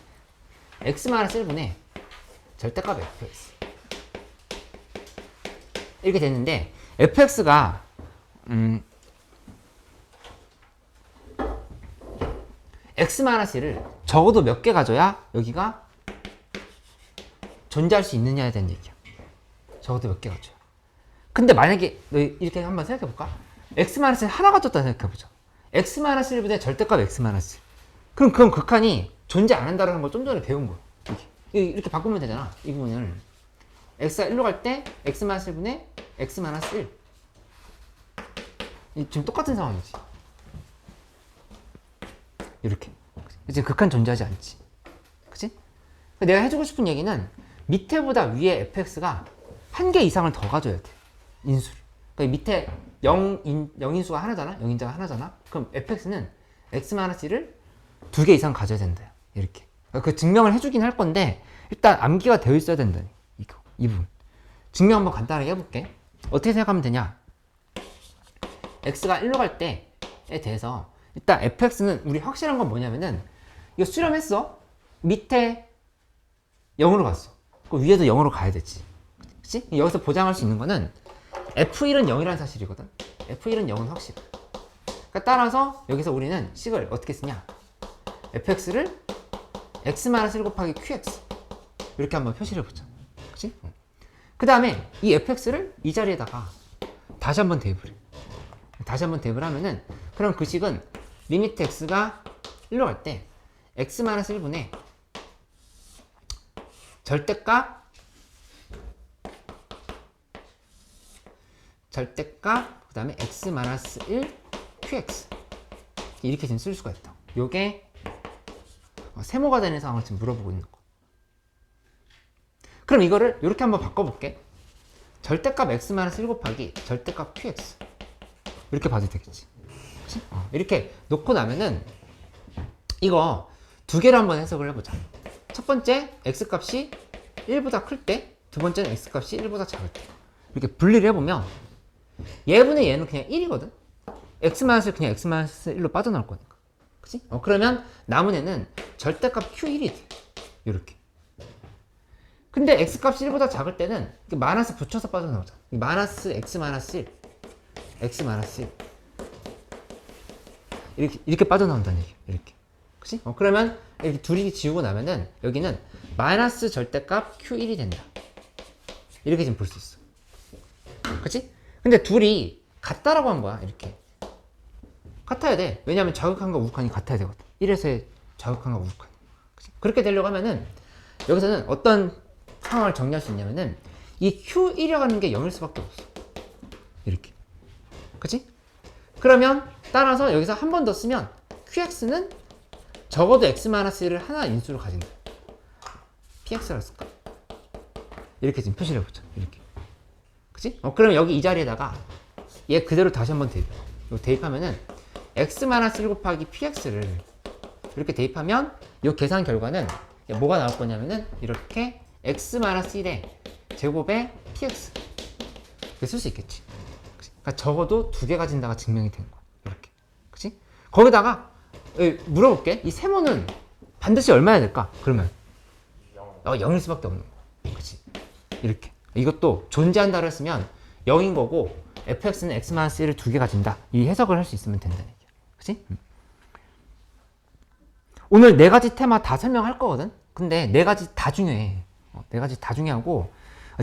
x-1분의 절대값 fx 이렇게 됐는데, fx가 x-1을 적어도 몇 개 가져야 여기가 존재할 수 있느냐에 대한 얘기야. 적어도 몇 개 가져야. 근데 만약에 너 이렇게 한번 생각해 볼까? x-1 하나 가졌다 생각해보자. x-1분의 절대값 x-1. 그럼 그건 극한이 존재 안 한다는 걸 좀 전에 배운 거야. 이렇게 바꾸면 되잖아. 이 부분을. x가 1로 갈 때 x-1분의 x-1. 지금 똑같은 상황이지. 이렇게. 지금 극한 존재하지 않지. 그치? 내가 해주고 싶은 얘기는 밑에보다 위에 fx가 한 개 이상을 더 가져야 돼. 인수를. 그러니까 밑에 0인수가 하나잖아? 0인자가 하나잖아? 그럼 fx는 x-1을 두 개 이상 가져야 된다. 이렇게. 그 증명을 해주긴 할 건데, 일단 암기가 되어 있어야 된다니. 이 부분. 증명 한번 간단하게 해볼게. 어떻게 생각하면 되냐? x가 1로 갈 때에 대해서, 일단 fx는 우리 확실한 건 뭐냐면은, 이거 수렴했어. 밑에 0으로 갔어. 그 위에도 0으로 가야 되지. 그치? 여기서 보장할 수 있는 거는 f1은 0이라는 사실이거든. f1은 0은 확실해. 그러니까 따라서 여기서 우리는 식을 어떻게 쓰냐? fx를 x-1 곱하기 qx 이렇게 한번 표시를 해보자. 그치? 그 다음에 이 fx를 이 자리에다가 다시 한번 대입을 해. 다시 한번 대입을 하면은, 그럼 그 식은 리미트 x가 1로 갈 때 x-1분의 절대값 그 다음에 x-1 qx 이렇게 지금 쓸 수가 있다. 요게 세모가 되는 상황을 지금 물어보고 있는 거. 그럼 이거를 이렇게 한번 바꿔볼게. 절대값 x-1 곱하기 절대값 qx 이렇게 봐도 되겠지. 그치? 이렇게 놓고 나면은 이거 두 개를 한번 해석을 해보자. 첫 번째 x값이 1보다 클 때, 두 번째는 x값이 1보다 작을 때. 이렇게 분리를 해보면 얘분의 얘는 그냥 1이거든. x-1 그냥 x-1로 빠져나올 거니까. 그치? 그러면 남은 애는 절대값 q1이 돼. 이렇게. 근데 x값이 1보다 작을 때는 마이너스 붙여서 빠져나오잖아. 마이너스 x-1 x-1 이렇게 빠져나온다는 얘기야. 이렇게. 그치? 그러면 이렇게 둘이 지우고 나면은 여기는 마이너스 절대값 q1이 된다. 이렇게 지금 볼 수 있어. 그치? 근데 둘이 같다라고 한 거야. 이렇게. 같아야 돼. 왜냐하면 자극한과 우극한이 같아야 되거든. 1에서의 자극한과 우극한. 그렇게 되려고 하면은 여기서는 어떤 상황을 정리할 수 있냐면은 이 q1이라고 하는 게 0일 수밖에 없어. 이렇게. 그치? 그러면 따라서 여기서 한 번 더 쓰면 qx는 적어도 x-1을 하나 인수로 가진다. px라고 쓸까? 이렇게 지금 표시를 해보자. 이렇게. 그치? 그러면 여기 이 자리에다가 얘 그대로 다시 한번 대입해. 대입하면은 x-1 곱하기 px를 이렇게 대입하면 이 계산 결과는 뭐가 나올 거냐면은 이렇게 x-1의 제곱에 px 이렇게 쓸 수 있겠지. 그러니까 적어도 두 개 가진다가 증명이 된 거야. 이렇게. 그치? 거기다가 물어볼게. 이 세모는 반드시 얼마야 될까? 그러면 0일 수밖에 없는 거야. 그치? 이렇게. 이것도 존재한다고 했으면 0인 거고 fx는 x-1을 두 개 가진다. 이 해석을 할 수 있으면 된다는 얘기야. 그치? 오늘 네 가지 테마 다 설명할 거거든? 근데 네 가지 다 중요해. 네 가지 다 중요하고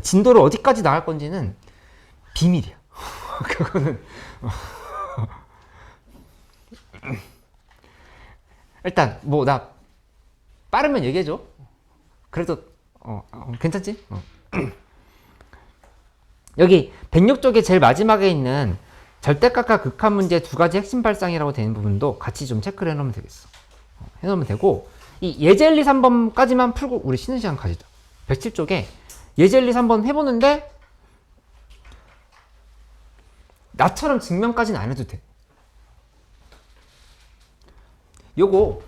진도를 어디까지 나갈 건지는 비밀이야. 그거는 일단 뭐 나 빠르면 얘기해줘. 그래도 괜찮지? 여기 106쪽에 제일 마지막에 있는 절대값과 극한 문제 두 가지 핵심 발상이라고 되는 부분도 같이 좀 체크를 해놓으면 되겠어. 해놓으면 되고, 이 예제 1, 2, 3번까지만 풀고 우리 쉬는 시간 가지자. 107쪽에 예제 1, 2, 3번 해보는데 나처럼 증명까지는 안 해도 돼. 요거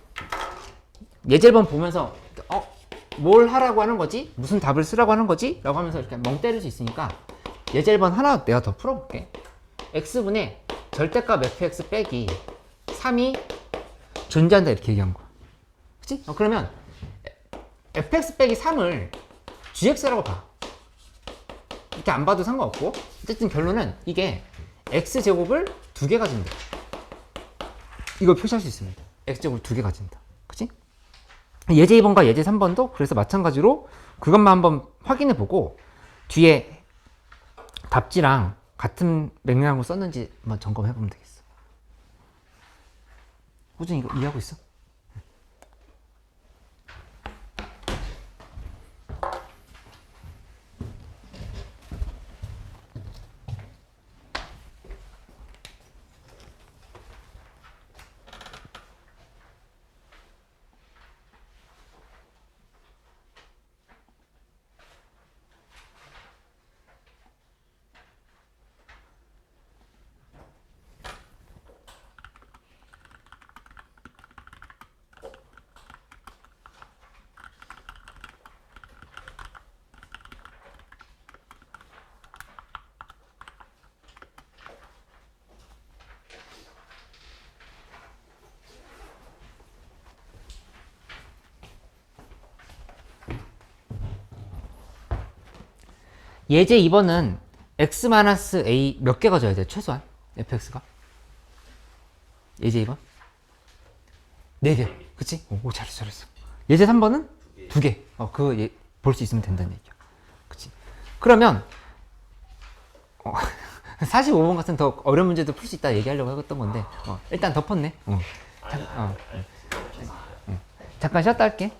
예제 1번 보면서 뭘 하라고 하는 거지? 무슨 답을 쓰라고 하는 거지? 라고 하면서 이렇게 멍 때릴 수 있으니까 예제 1번 하나 내가 더 풀어볼게. x분의 절대값 fx 빼기 3이 존재한다 이렇게 얘기한 거야. 그치? 그러면 fx 빼기 3을 gx라고 봐. 이렇게 안 봐도 상관없고, 어쨌든 결론은 이게 x제곱을 두 개 가진다. 이걸 표시할 수 있습니다. x제곱을 두 개 가진다. 그치? 예제 2번과 예제 3번도 그래서 마찬가지로 그것만 한번 확인해 보고 뒤에 답지랑 같은 맥락으로 썼는지 한번 점검해 보면 되겠어. 호준 이거 이해하고 있어? 예제 2번은 x-a 몇 개가 져야 돼? 최소한 fx가? 예제 2번? 4개. 그치? 오, 잘했어. 예제 3번은 2개. 그거 볼 수 있으면 된다는 얘기야. 그치? 그러면 45번 같은 더 어려운 문제도 풀 수 있다 얘기하려고 했던 건데 일단 덮었네. 잠깐 쉬었다 할게.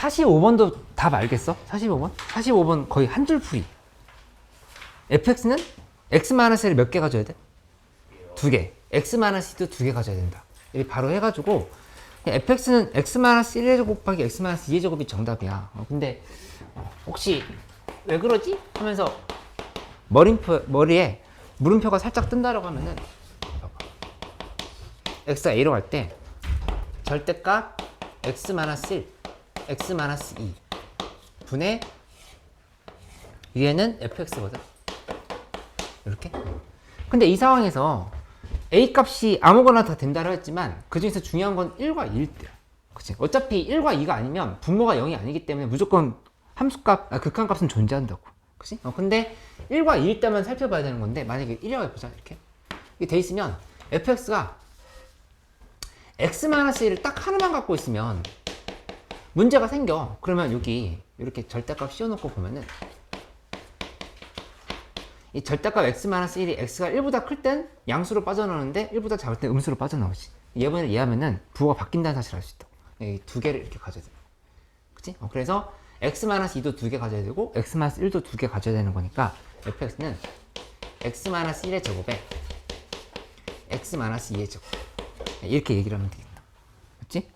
45번도 답 알겠어? 45번? 45번 거의 한 줄 풀이. fx는 x-1을 몇 개 가져야 돼? 두 개. x-2도 두 개 가져야 된다. 이렇게 바로 해가지고 fx는 x-1의 제곱 곱하기 x-2의 제곱이 정답이야. 근데 혹시 왜 그러지? 하면서 머리에 물음표가 살짝 뜬다라고 하면은 x가 a로 갈 때 절대값 x-1, x-2 분의 위에는 fx거든. 이렇게. 근데 이 상황에서 a 값이 아무거나 다 된다고 했지만 그 중에서 중요한 건 1과 2일 때야. 그치? 어차피 1과 2가 아니면 분모가 0이 아니기 때문에 무조건 함수값, 극한값은 존재한다고. 그치? 근데 1과 2일 때만 살펴봐야 되는 건데 만약에 1이라고 해보자. 이렇게. 이게 돼 있으면 fx가 x-1을 딱 하나만 갖고 있으면 문제가 생겨. 그러면 여기 이렇게 절대값 씌워놓고 보면은 이 절대값 x-1이 x가 1보다 클 땐 양수로 빠져나오는데 1보다 작을 땐 음수로 빠져나오지. 얘번에 이해하면은 부호가 바뀐다는 사실을 알 수 있다. 두 개를 이렇게 가져야 돼. 그치? 그래서 x-2도 두 개 가져야 되고 x-1도 두 개 가져야 되는 거니까 fx는 x-1의 제곱에 x-2의 제곱 이렇게 얘기를 하면 되겠다. 맞지?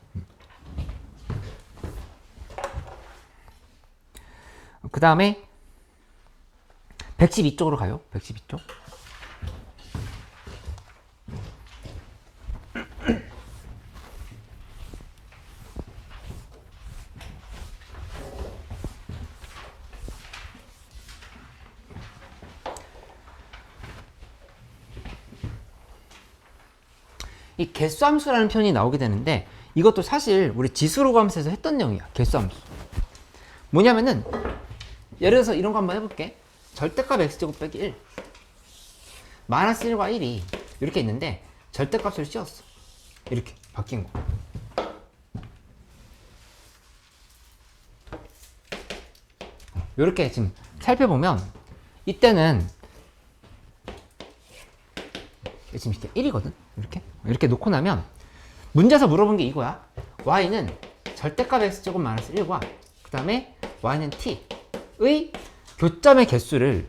그 다음에 112쪽으로 가요. 112쪽. 이 개수함수라는 표현이 나오게 되는데 이것도 사실 우리 지수로감수에서 했던 내용이야. 개수함수. 뭐냐면은 예를 들어서 이런 거 한번 해볼게. 절대값 x제곱 빼기 1 마이너스 1과 1이 이렇게 있는데 절대값을 씌웠어. 이렇게 바뀐 거. 이렇게 지금 살펴보면 이때는 지금 이렇게 1이거든. 이렇게 놓고 나면 문제에서 물어본 게 이거야. y는 절대값 x제곱 마이너스 1과 그 다음에 y는 t의 교점의 개수를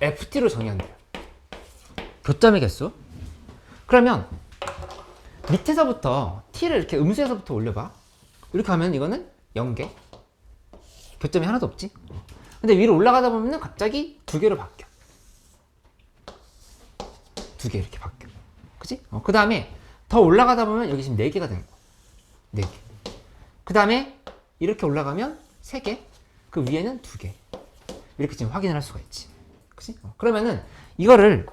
ft로 정의한대요. 교점의 개수. 그러면 밑에서부터 t를 이렇게 음수에서부터 올려봐. 이렇게 하면 이거는 0개. 교점이 하나도 없지. 근데 위로 올라가다 보면은 갑자기 두 개로 바뀌어. 두 개 이렇게 바뀌어. 그치? 그 다음에 더 올라가다 보면 여기 지금 4개가 되는 거야. 4개. 그 다음에 이렇게 올라가면 3개. 그 위에는 2개. 이렇게 지금 확인을 할 수가 있지. 그치? 그러면은 이거를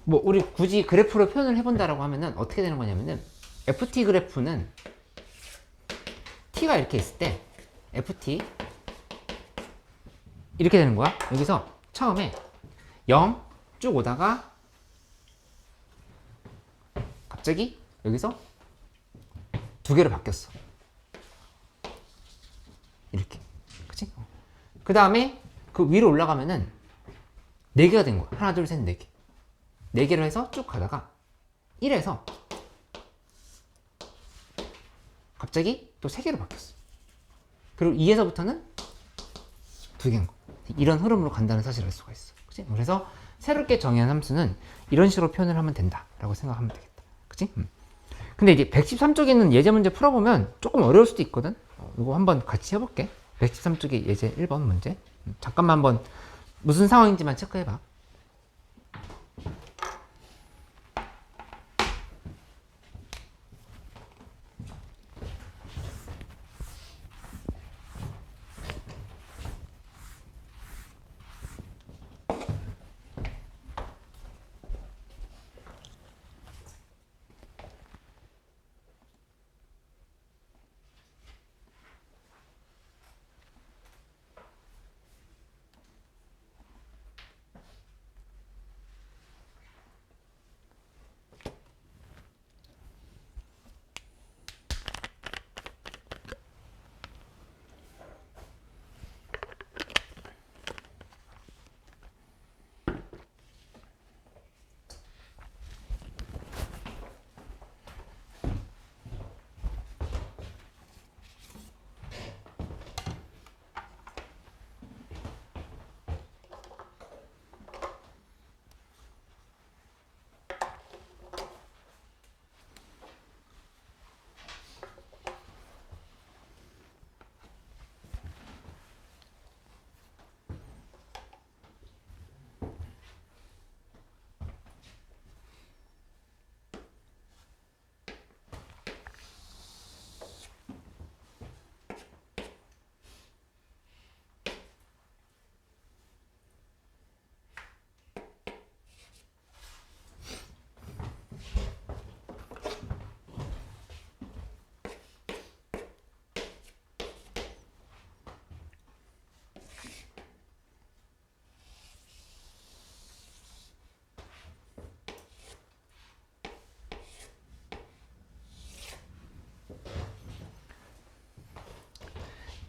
뭐 우리 굳이 그래프로 표현을 해본다라고 하면은 어떻게 되는 거냐면은 ft 그래프는 t가 이렇게 있을 때 ft 이렇게 되는 거야. 여기서 처음에 0 쭉 오다가 갑자기 여기서 2개로 바뀌었어. 이렇게. 그치? 그 다음에 그 위로 올라가면은 4개가 된 거야. 하나, 둘, 셋, 4개. 4개로 해서 쭉 가다가 1에서 갑자기 또 3개로 바뀌었어. 그리고 2에서부터는 2개인 거. 이런 흐름으로 간다는 사실을 알 수가 있어. 그치? 그래서 새롭게 정의한 함수는 이런 식으로 표현을 하면 된다라고 생각하면 되겠다. 그치? 근데 이제 113쪽에 있는 예제 문제 풀어보면 조금 어려울 수도 있거든. 이거 한번 같이 해볼게. 113쪽의 예제 1번 문제. 잠깐만 한번 무슨 상황인지만 체크해봐.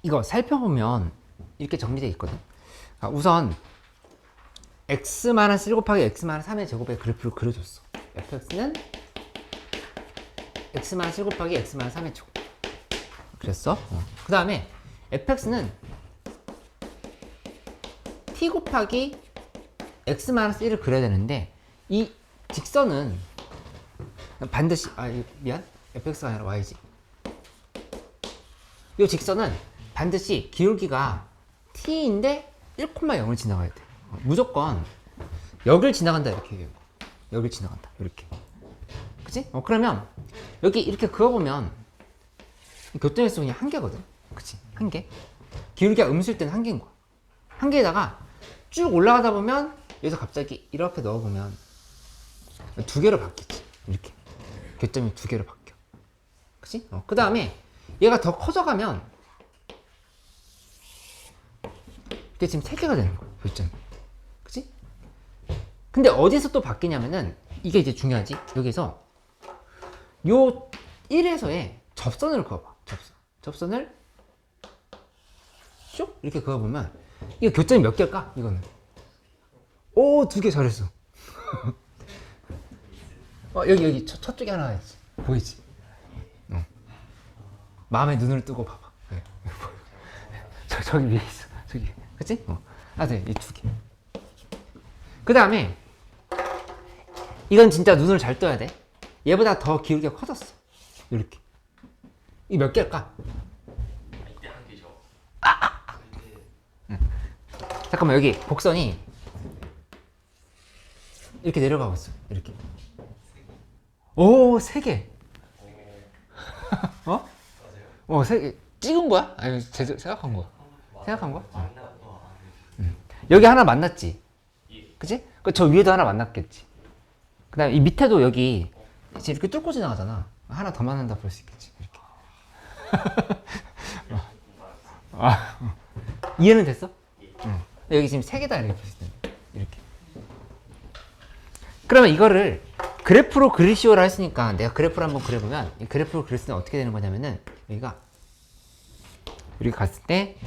이거 살펴보면 이렇게 정리되어 있거든. 우선 x-1 곱하기 x-3의 제곱의 그래프를 그려줬어. fx는 x-1 곱하기 x-3의 제곱. 그랬어? 그 다음에 fx는 t 곱하기 x-1을 그려야 되는데 이 직선은 반드시 미안 fx가 아니라 y지. 이 직선은 반드시 기울기가 t인데 1,0을 지나가야 돼. 무조건 여길 지나간다 이렇게 얘기해요. 여길 지나간다 이렇게. 그치? 그러면 여기 이렇게 그어보면 교점일수 그냥 한 개거든. 그치? 한 개. 기울기가 음수일 때는 한 개인 거야. 한 개에다가 쭉 올라가다 보면 여기서 갑자기 이렇게 넣어보면 두 개로 바뀌지. 이렇게. 교점이 두 개로 바뀌어. 그치? 그 다음에 얘가 더 커져가면 이게 지금 세 개가 되는 거야. 교점이. 그치? 근데 어디서 또 바뀌냐면은 이게 이제 중요하지. 여기서 요 1에서의 접선을 그어봐. 접선을 쭉 이렇게 그어보면 이거 교점이 몇 개일까? 이거는 오, 두 개 잘했어. 여기 첫 쪽에 하나 있지. 보이지? 마음에 눈을 뜨고 봐봐. 네. 저기 위에 있어. 저기. 그치? 네, 이 두 개. 그 다음에 이건 진짜 눈을 잘 떠야 돼. 얘보다 더 기울기가 커졌어. 이렇게. 이 몇 개일까? 이때 한 개죠. 잠깐만, 여기 곡선이 이렇게 내려가고 있어. 이렇게. 오, 세 개. 세 개. 찍은 거야? 아니, 생각한 거야. 생각한 거야? 여기 하나 만났지? 그치? 저 위에도 하나 만났겠지? 그 다음에 이 밑에도 여기 이렇게 뚫고 지나가잖아. 하나 더 만난다 볼 수 있겠지. 이렇게. 이해는 됐어? 응. 여기 지금 세 개다 이렇게 볼 수 있는 이렇게. 그러면 이거를 그래프로 그리시오라 했으니까 내가 그래프를 한번 그려보면 이 그래프로 그렸을 때 어떻게 되는 거냐면은 여기가 이렇게 갔을 때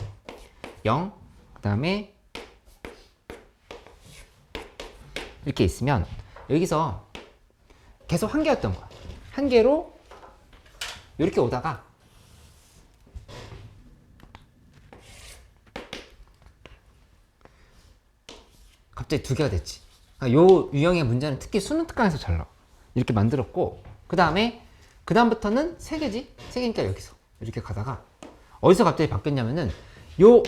0, 그 다음에 이렇게 있으면 여기서 계속 한 개였던 거야. 한 개로 이렇게 오다가 갑자기 두 개가 됐지. 요 유형의 문제는 특히 수능 특강에서 잘 나와. 이렇게 만들었고 그 다음부터는 세 개지. 세 개니까 여기서 이렇게 가다가 어디서 갑자기 바뀌었냐면은 요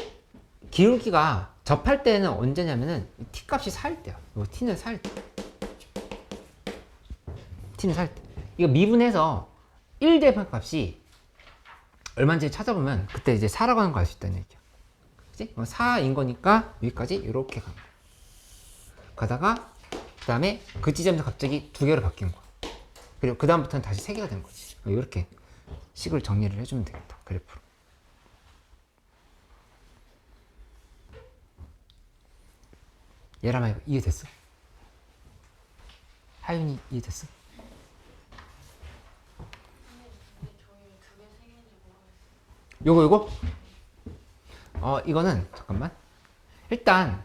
기울기가 접할 때는 언제냐면은 t 값이 4일 때야. 요 t는 4일 때. t는 4일 때. 이거 미분해서 1 대입한 값이 얼마인지 찾아보면 그때 이제 4라고 하는 거 알 수 있다는 얘기야. 그치? 4인 거니까 여기까지 이렇게 가는 거야. 가다가 그 다음에 그 지점에서 갑자기 두 개로 바뀐 거야. 그리고 그 다음부터는 다시 세 개가 된 거지. 이렇게 식을 정리를 해주면 되겠다. 그래프로. 예람아, 이거 이해됐어? 하윤이 이해됐어? 요거? 이거는 잠깐만. 일단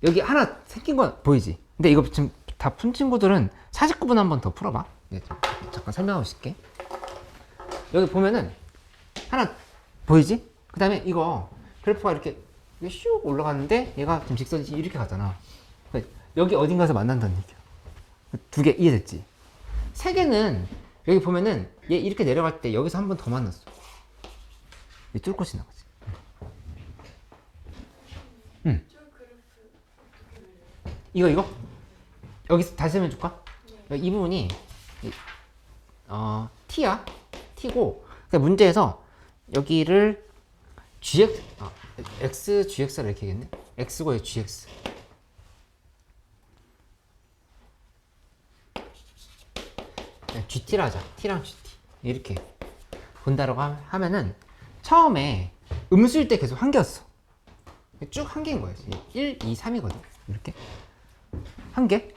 여기 하나 생긴 건 보이지? 근데 이거 지금 다 푼 친구들은 49분 한번 더 풀어봐. 네, 잠깐 설명하고 있을게. 여기 보면은 하나 보이지? 그 다음에 이거 그래프가 이렇게 슉 올라가는데 얘가 지금 직선이 이렇게 가잖아. 여기 어딘가에서 만난다는 얘기야. 두 개 이해됐지? 세 개는 여기 보면은 얘 이렇게 내려갈 때 여기서 한 번 더 만났어. 얘 뚫고 지나가지. 응. 이거? 여기서 다시 설명해줄까? 이 부분이 t야. t고 문제에서 여기를 gx, x, gx를 이렇게 하겠네? x고 gx. gt라 하자. t랑 gt. 이렇게 본다라고 하면은 처음에 음수일 때 계속 한 개였어. 쭉 한 개인 거야. 1, 2, 3이거든. 이렇게. 한 개?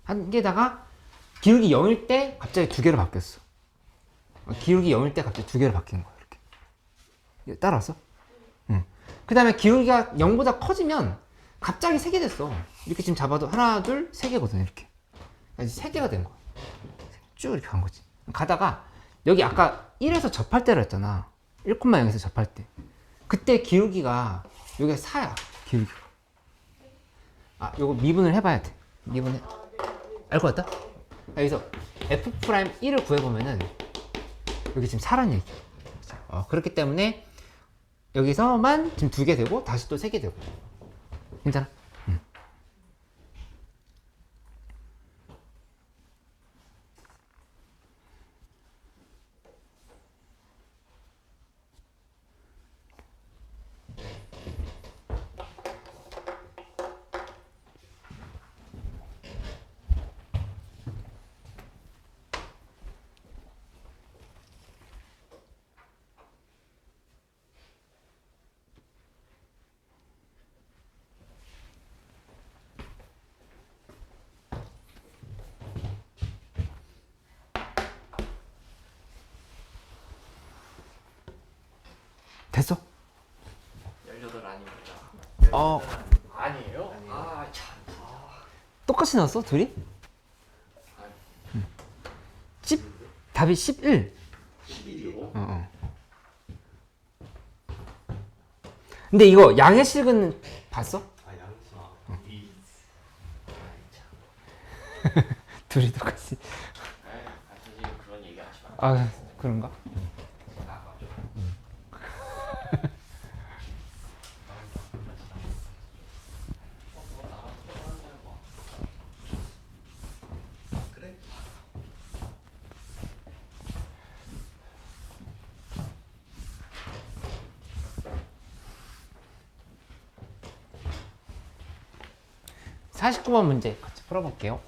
한 개다가 기울기 0일 때 갑자기 두 개로 바뀌었어. 기울기 0일 때 갑자기 두 개로 바뀐 거야. 이렇게. 따라왔어? 응. 그 다음에 기울기가 0보다 커지면 갑자기 3개 됐어. 이렇게 지금 잡아도 하나, 둘, 3개거든. 이렇게. 이제 3개가 된 거야. 쭉 이렇게 간 거지. 가다가 여기 아까 1에서 접할 때라 했잖아. 1,0에서 접할 때. 그때 기울기가 여기가 4야. 기울기가. 아, 요거 미분을 해봐야 돼. 미분해. 알 것 같다? 여기서 F'1을 구해보면은 여기 지금 4란 얘기야. 그렇기 때문에 여기서만 지금 2개 되고 다시 또 3개 되고. 괜찮아? 응. 됐어? 18 아닙니다. 아니에요? 아, 참. 똑같이 넣었어? 둘이? 응. 답이 11. 11이요? 근데 이거 양의 식은 봤어? 아, 양수아. 이. 둘이 똑같이. 선생님 그런 얘기 하지 마. 아, 그런가? 아, 맞죠. 그래. 사 49번 문제 같이 풀어볼게요.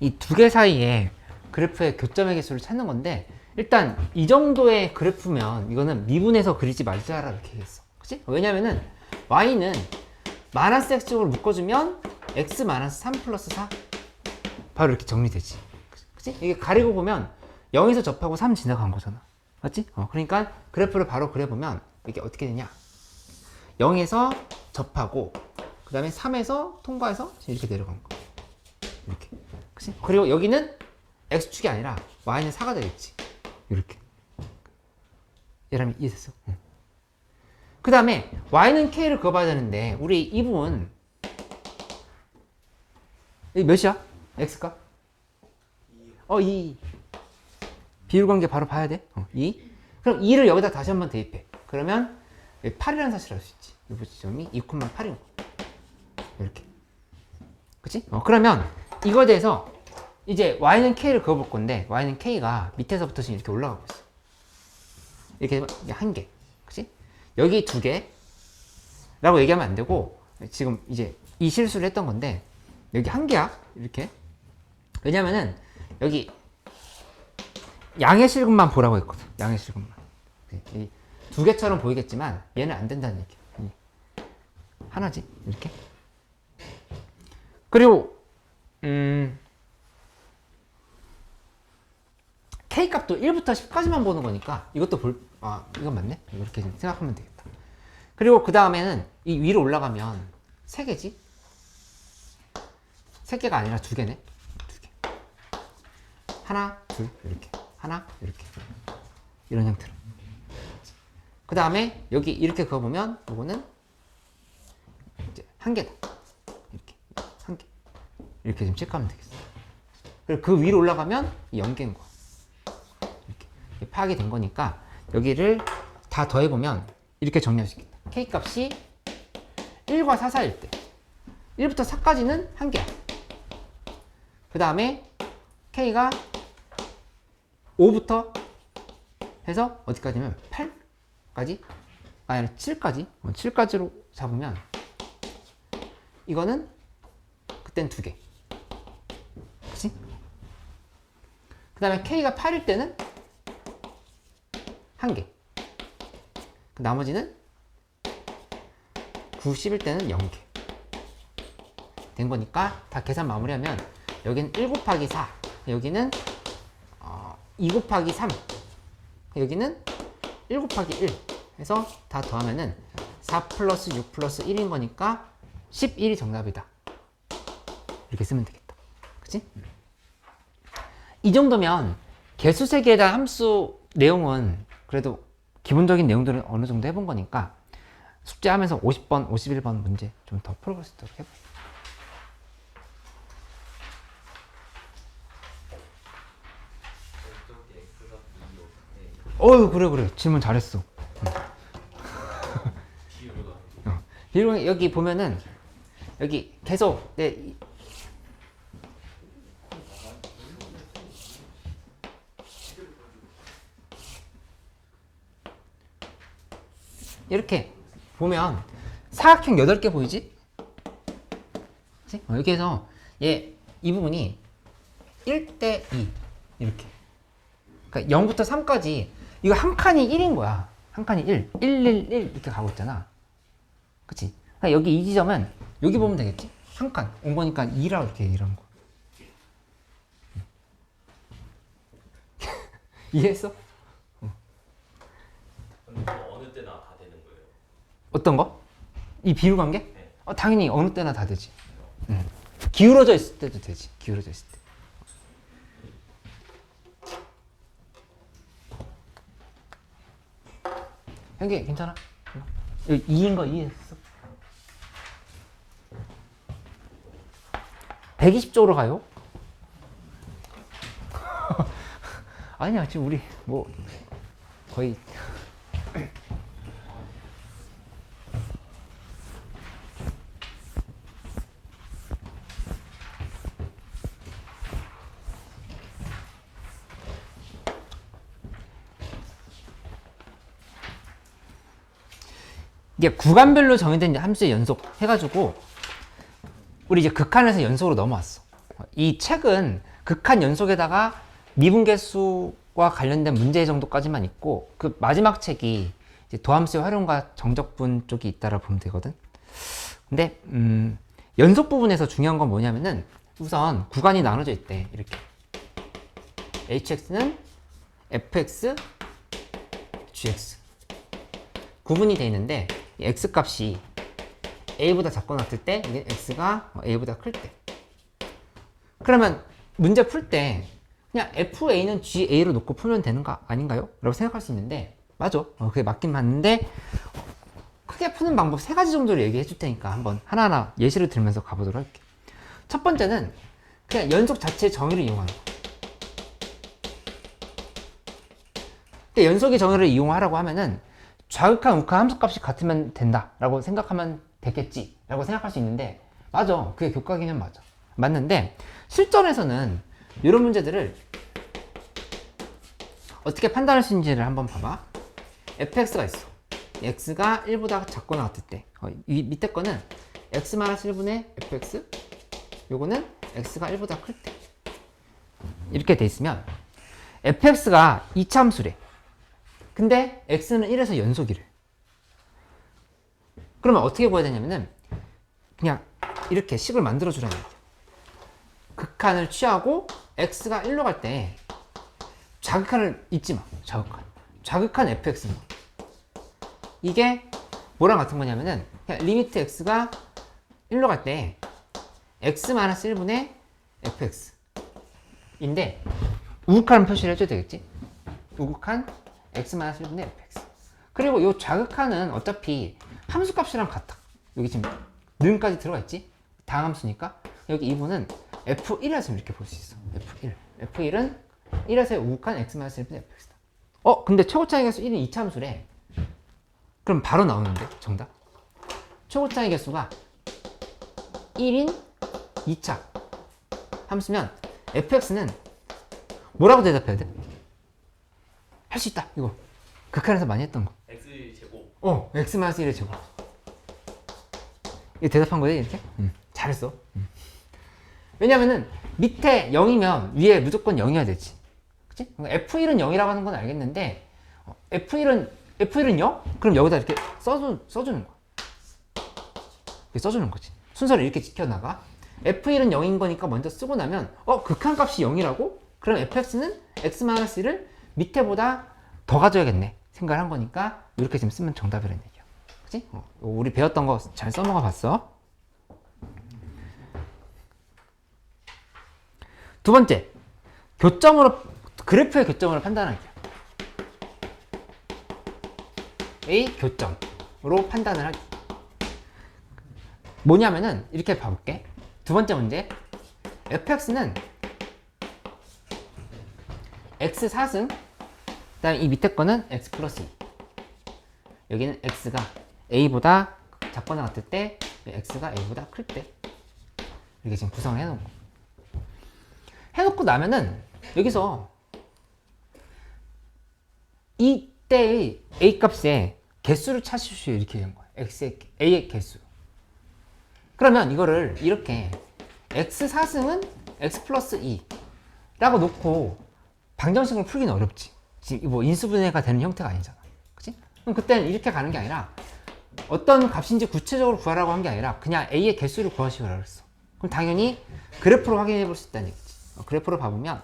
이 두 개 사이에 그래프의 교점의 개수를 찾는 건데, 일단 이 정도의 그래프면 이거는 미분해서 그리지 말자라 이렇게 얘기했어. 그치? 왜냐면은 y는 마이너스 x축으로 묶어주면 x 마이너스 3 플러스 4 바로 이렇게 정리되지. 그치? 이게 가리고 보면 0에서 접하고 3 지나간 거잖아. 맞지? 그러니까 그래프를 바로 그려보면 이게 어떻게 되냐, 0에서 접하고 그 다음에 3에서 통과해서 이렇게 내려간 거. 이렇게. 그치? 그리고 여기는 x축이 아니라 y는 4가 되겠지. 이렇게. 얘라면 이해됐어? 응. 그 다음에 y는 k를 그어봐야 되는데 우리 이 부분 이 몇이야? x가? 2. 비율관계 바로 봐야 돼. 2. 그럼 2를 여기다 다시 한번 대입해. 그러면 8이라는 사실을 알 수 있지. 이 지점이 2,8인 거. 이렇게. 그치? 그러면 이거에 대해서 이제 y는 k를 그어볼 건데, y는 k가 밑에서부터 지금 이렇게 올라가고 있어. 이렇게 한 개. 그치? 여기 2개 라고 얘기하면 안 되고, 지금 이제 이 실수를 했던 건데 여기 한 개야. 이렇게. 왜냐면은 여기 양의 실근만 보라고 했거든. 양의 실근만. 이 2개처럼 보이겠지만 얘는 안 된다는 얘기야. 하나지. 이렇게. 그리고 k 값도 1부터 10까지만 보는 거니까 이것도 이건 맞네? 이렇게 좀 생각하면 되겠다. 그리고 그 다음에는 이 위로 올라가면 3개지? 3개가 아니라 2개네? 2개. 하나, 둘, 이렇게. 하나, 이렇게. 이런 형태로. 그 다음에 여기 이렇게 그어보면 이거는 이제 한 개다. 이렇게. 한 개. 이렇게 좀 체크하면 되겠어. 그리고 그 위로 올라가면 이 0개인 거야. 이렇게 파악이 된 거니까 여기를 다 더해보면 이렇게 정리할 수 있겠다. k 값이 1과 4 사이일 때 1부터 4까지는 한 개야. 그 다음에 k가 5부터 해서 어디까지면 8까지? 아니 7까지? 7까지로 잡으면 이거는 그땐 2개. 그치? 그 다음에 K가 8일 때는 1개. 그 나머지는 9, 10일 때는 0개. 된 거니까 다 계산 마무리하면 여기는 1 곱하기 4, 여기는 2 곱하기 3, 여기는 1 곱하기 1 해서 다 더하면은 4 플러스 6 플러스 1인 거니까 11이 정답이다. 이렇게 쓰면 되겠다. 그치? 이 정도면 개수세계에 대한 함수 내용은 그래도 기본적인 내용들은 어느 정도 해본 거니까 숙제하면서 50번, 51번 문제 좀 더 풀어볼 수 있도록 해볼게요. 어유 그래 질문 잘했어. 비율 여기 보면은 여기 계속 이렇게 보면 사각형 8개 보이지? 그치? 이렇게 해서 이 부분이 1대 2 이렇게, 그러니까 0부터 3까지 이거 한 칸이 1인 거야. 한 칸이 1, 1, 1, 1 이렇게 가고 있잖아. 그치? 그러니까 여기 이 지점은 여기 보면 되겠지? 한 칸 온 거니까 2라고 이렇게 이런 거. 이해했어? 어느 때나 다 되는 거예요? 어떤 거? 이 비율 관계? 네. 당연히 어느 때나 다 되지. 기울어져 있을 때도 되지. 기울어져 있을 때. 현기 괜찮아? 2인 거 이해했어? 120쪽으로 가요? 아니야 지금 우리 뭐 거의 이게 구간별로 정의된 함수의 연속 해가지고 우리 이제 극한에서 연속으로 넘어왔어. 이 책은 극한 연속에다가 미분계수와 관련된 문제 정도까지만 있고 그 마지막 책이 이제 도함수의 활용과 정적분 쪽이 있다라 보면 되거든. 근데 연속 부분에서 중요한 건 뭐냐면은 우선 구간이 나눠져 있대. 이렇게 hx는 fx, gx 구분이 돼 있는데 이 x 값이 a보다 작거나 같을 때 이게 x가 a보다 클 때, 그러면 문제 풀 때 그냥 fa는 ga로 놓고 풀면 되는 거 아닌가요? 라고 생각할 수 있는데 맞아. 그게 맞긴 맞는데 크게 푸는 방법 3가지 정도를 얘기해 줄 테니까 한번 하나하나 예시를 들면서 가보도록 할게요. 첫 번째는 그냥 연속 자체의 정의를 이용하는 거. 그러니까 연속의 정의를 이용하라고 하면은 좌극한 우극한 함수값이 같으면 된다 라고 생각하면 되겠지 라고 생각할 수 있는데 맞아. 그게 교과기는 맞아. 맞는데 실전에서는 이런 문제들을 어떻게 판단할 수 있는지를 한번 봐봐. fx가 있어. x가 1보다 작거나 같을 때 이 밑에 거는 x-1분의 fx, 요거는 x가 1보다 클 때 이렇게 돼 있으면 fx가 2차 함수래. 근데 x는 1에서 연속이래. 그러면 어떻게 구해야 되냐면은 그냥 이렇게 식을 만들어 주라는 얘기야. 극한을 취하고 x가 1로 갈 때 좌극한을 잊지 마. 좌극한 fx는 이게 뭐랑 같은 거냐면은 그냥 리미트 x가 1로 갈 때 x-1분의 fx 인데 우극한 표시를 해줘야 되겠지. 우극한 x-1분의 fx. 그리고 이 좌극한은 어차피 함수값이랑 같아. 여기 지금 는까지 들어가 있지. 다항함수니까 여기 2분은 f1에서 이렇게 볼 수 있어. f1. f1은 1에서의 우극한 x-1분의 fx다. 근데 최고차의 개수 1은 2차 함수래. 그럼 바로 나오는데 정답. 최고차의 개수가 1인 2차 함수면 fx는 뭐라고 대답해야 돼? 할 수 있다. 이거 극한에서 많이 했던 거. x 제곱. x-1의 제곱. 이거 대답한 거예요 이렇게? 잘했어. 왜냐면은 밑에 0이면 위에 무조건 0이어야 되지. 그치? F1은 0이라고 하는 건 알겠는데 F1은 0? 그럼 여기다 이렇게 써주는 거야. 이렇게 써주는 거지. 순서를 이렇게 지켜나가. F1은 0인 거니까 먼저 쓰고 나면 극한값이 0이라고? 그럼 fx는 x-1을 밑에보다 더 가져야겠네 생각을 한 거니까 이렇게 지금 쓰면 정답이라는 얘기야. 그치? 우리 배웠던 거 잘 써먹어 봤어. 두 번째, 그래프의 교점으로 판단하기야. A 교점으로 판단을 하기. 뭐냐면은 이렇게 봐볼게. 두 번째 문제, fx는 x 4승, 그 다음에 이 밑에 거는 x 플러스 2. 여기는 x가 a보다 작거나 같을 때, x가 a보다 클 때. 이렇게 지금 구성을 해놓은 거. 해놓고 나면은 여기서 이때의 a 값의 개수를 찾으시오. 이렇게 된 거야. a의 개수. 그러면 이거를 이렇게 x 4승은 x 플러스 2 라고 놓고 방정식을 풀기는 어렵지. 지금 뭐 인수분해가 되는 형태가 아니잖아. 그치? 그럼 그때는 이렇게 가는 게 아니라 어떤 값인지 구체적으로 구하라고 한 게 아니라 그냥 a의 개수를 구하시오라고 그랬어. 그럼 당연히 그래프로 확인해 볼 수 있다는 얘기지. 그래프로 봐보면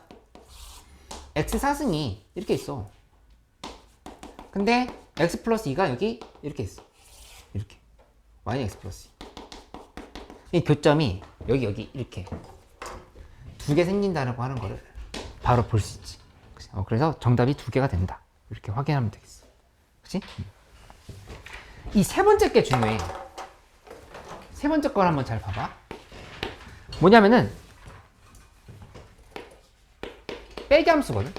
x 4승이 이렇게 있어. 근데 x 플러스 2가 여기 이렇게 있어. 이렇게 y는 x 플러스 2. 이 교점이 여기 이렇게 두 개 생긴다라고 하는 거를 바로 볼 수 있지. 그래서 정답이 두 개가 된다. 이렇게 확인하면 되겠어. 그치? 이 세 번째 게 중요해. 세 번째 걸 한번 잘 봐봐. 뭐냐면은 빼기 함수거든.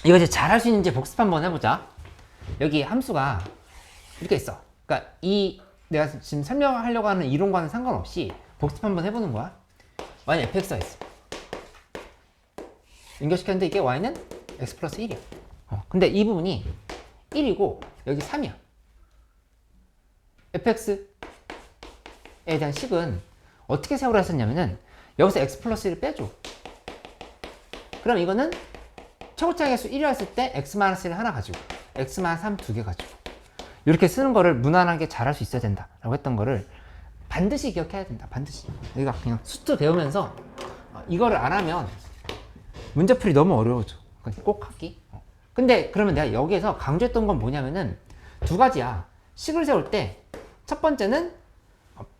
이거 이제 잘 할 수 있는지 복습 한번 해보자. 여기 함수가 이렇게 있어. 그러니까 내가 지금 설명하려고 하는 이론과는 상관없이 복습 한번 해보는 거야. y는 fx가 있어. 연결시켰는데 이게 y는 x 플러스 1이야. 근데 이 부분이 1이고 여기 3이야. fx에 대한 식은 어떻게 세우라 했었냐면은 여기서 x 플러스 1을 빼줘. 그럼 이거는 최고차의 개수 1이라 했을 때 x-1을 하나 가지고 x-3 두 개 가지고 이렇게 쓰는 거를 무난하게 잘 할 수 있어야 된다 라고 했던 거를 반드시 기억해야 된다. 반드시. 우리가 그냥 수트 배우면서 이거를 안 하면 문제풀이 너무 어려워져. 꼭 하기. 근데 그러면 내가 여기에서 강조했던 건 뭐냐면은 두 가지야. 식을 세울 때 첫 번째는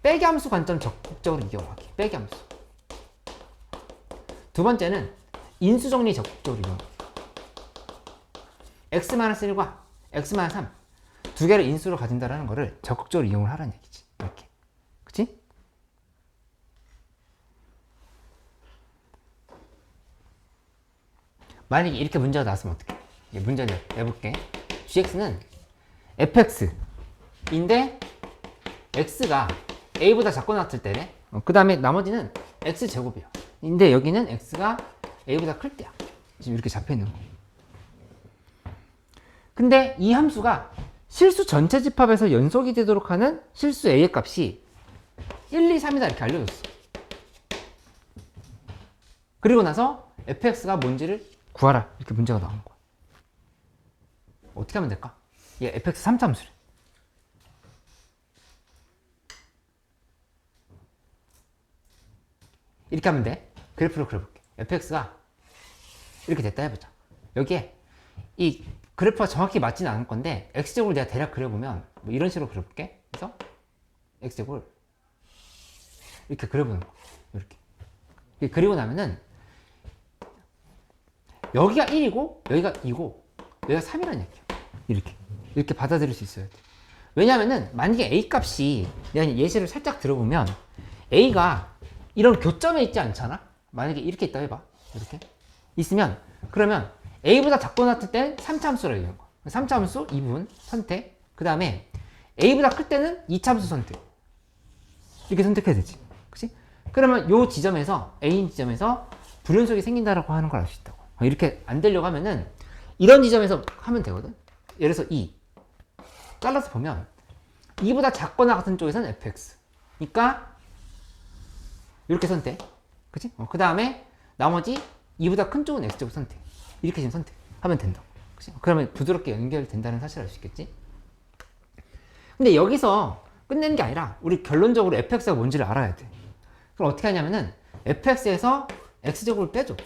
빼기 함수 관점 적극적으로 이용하기. 빼기 함수. 두 번째는 인수 정리 적극적으로 이용하기. x-1과 x-3 두 개를 인수로 가진다라는 거를 적극적으로 이용을 하라는 얘기지. 이렇게. 그치? 만약에 이렇게 문제가 나왔으면 어떡해? 문제를 내볼게. gx는 fx인데 x가 a보다 작거나 같을 때래. 그 다음에 나머지는 x제곱이야. 근데 여기는 x가 a보다 클 때야. 지금 이렇게 잡혀있는 거. 근데 이 함수가 실수 전체 집합에서 연속이 되도록 하는 실수 a의 값이 1, 2, 3이다 이렇게 알려줬어. 그리고 나서 fx가 뭔지를 구하라 이렇게 문제가 나온 거야. 어떻게 하면 될까? 얘 fx 3참수래. 이렇게 하면 돼. 그래프로 그려볼게. fx가 이렇게 됐다 해보자. 여기에 이 그래프가 정확히 맞지는 않을 건데 x제곱을 내가 대략 그려보면 뭐 이런 식으로 그려볼게. 그래서 x제곱을 이렇게 그려보는 거. 이렇게. 그리고 나면은 여기가 1이고 여기가 2고 여기가 3이라는 얘기야. 이렇게 받아들일 수 있어야 돼. 왜냐면은 만약에 a 값이 내가 예시를 살짝 들어보면 a가 이런 교점에 있지 않잖아. 만약에 이렇게 있다 해봐. 이렇게 있으면 그러면 a보다 작거나 같을 때는 3차함수라고 얘기하는 거야. 3차함수 2분 선택. 그 다음에 a보다 클 때는 2차함수 선택. 이렇게 선택해야 되지. 그치? 그러면 요 지점에서 a인 지점에서 불연속이 생긴다라고 하는 걸 알 수 있다고. 이렇게 안 되려고 하면은 이런 지점에서 하면 되거든. 예를 들어서 2 잘라서 보면 2보다 작거나 같은 쪽에서는 fx. 그러니까 이렇게 선택. 그치? 그 다음에 나머지 2보다 큰 쪽은 x제곱 선택. 이렇게 지금 선택하면 된다. 그치? 그러면 부드럽게 연결된다는 사실을 알 수 있겠지? 근데 여기서 끝내는 게 아니라 우리 결론적으로 fx가 뭔지를 알아야 돼. 그럼 어떻게 하냐면은 fx에서 x제곱을 빼줘.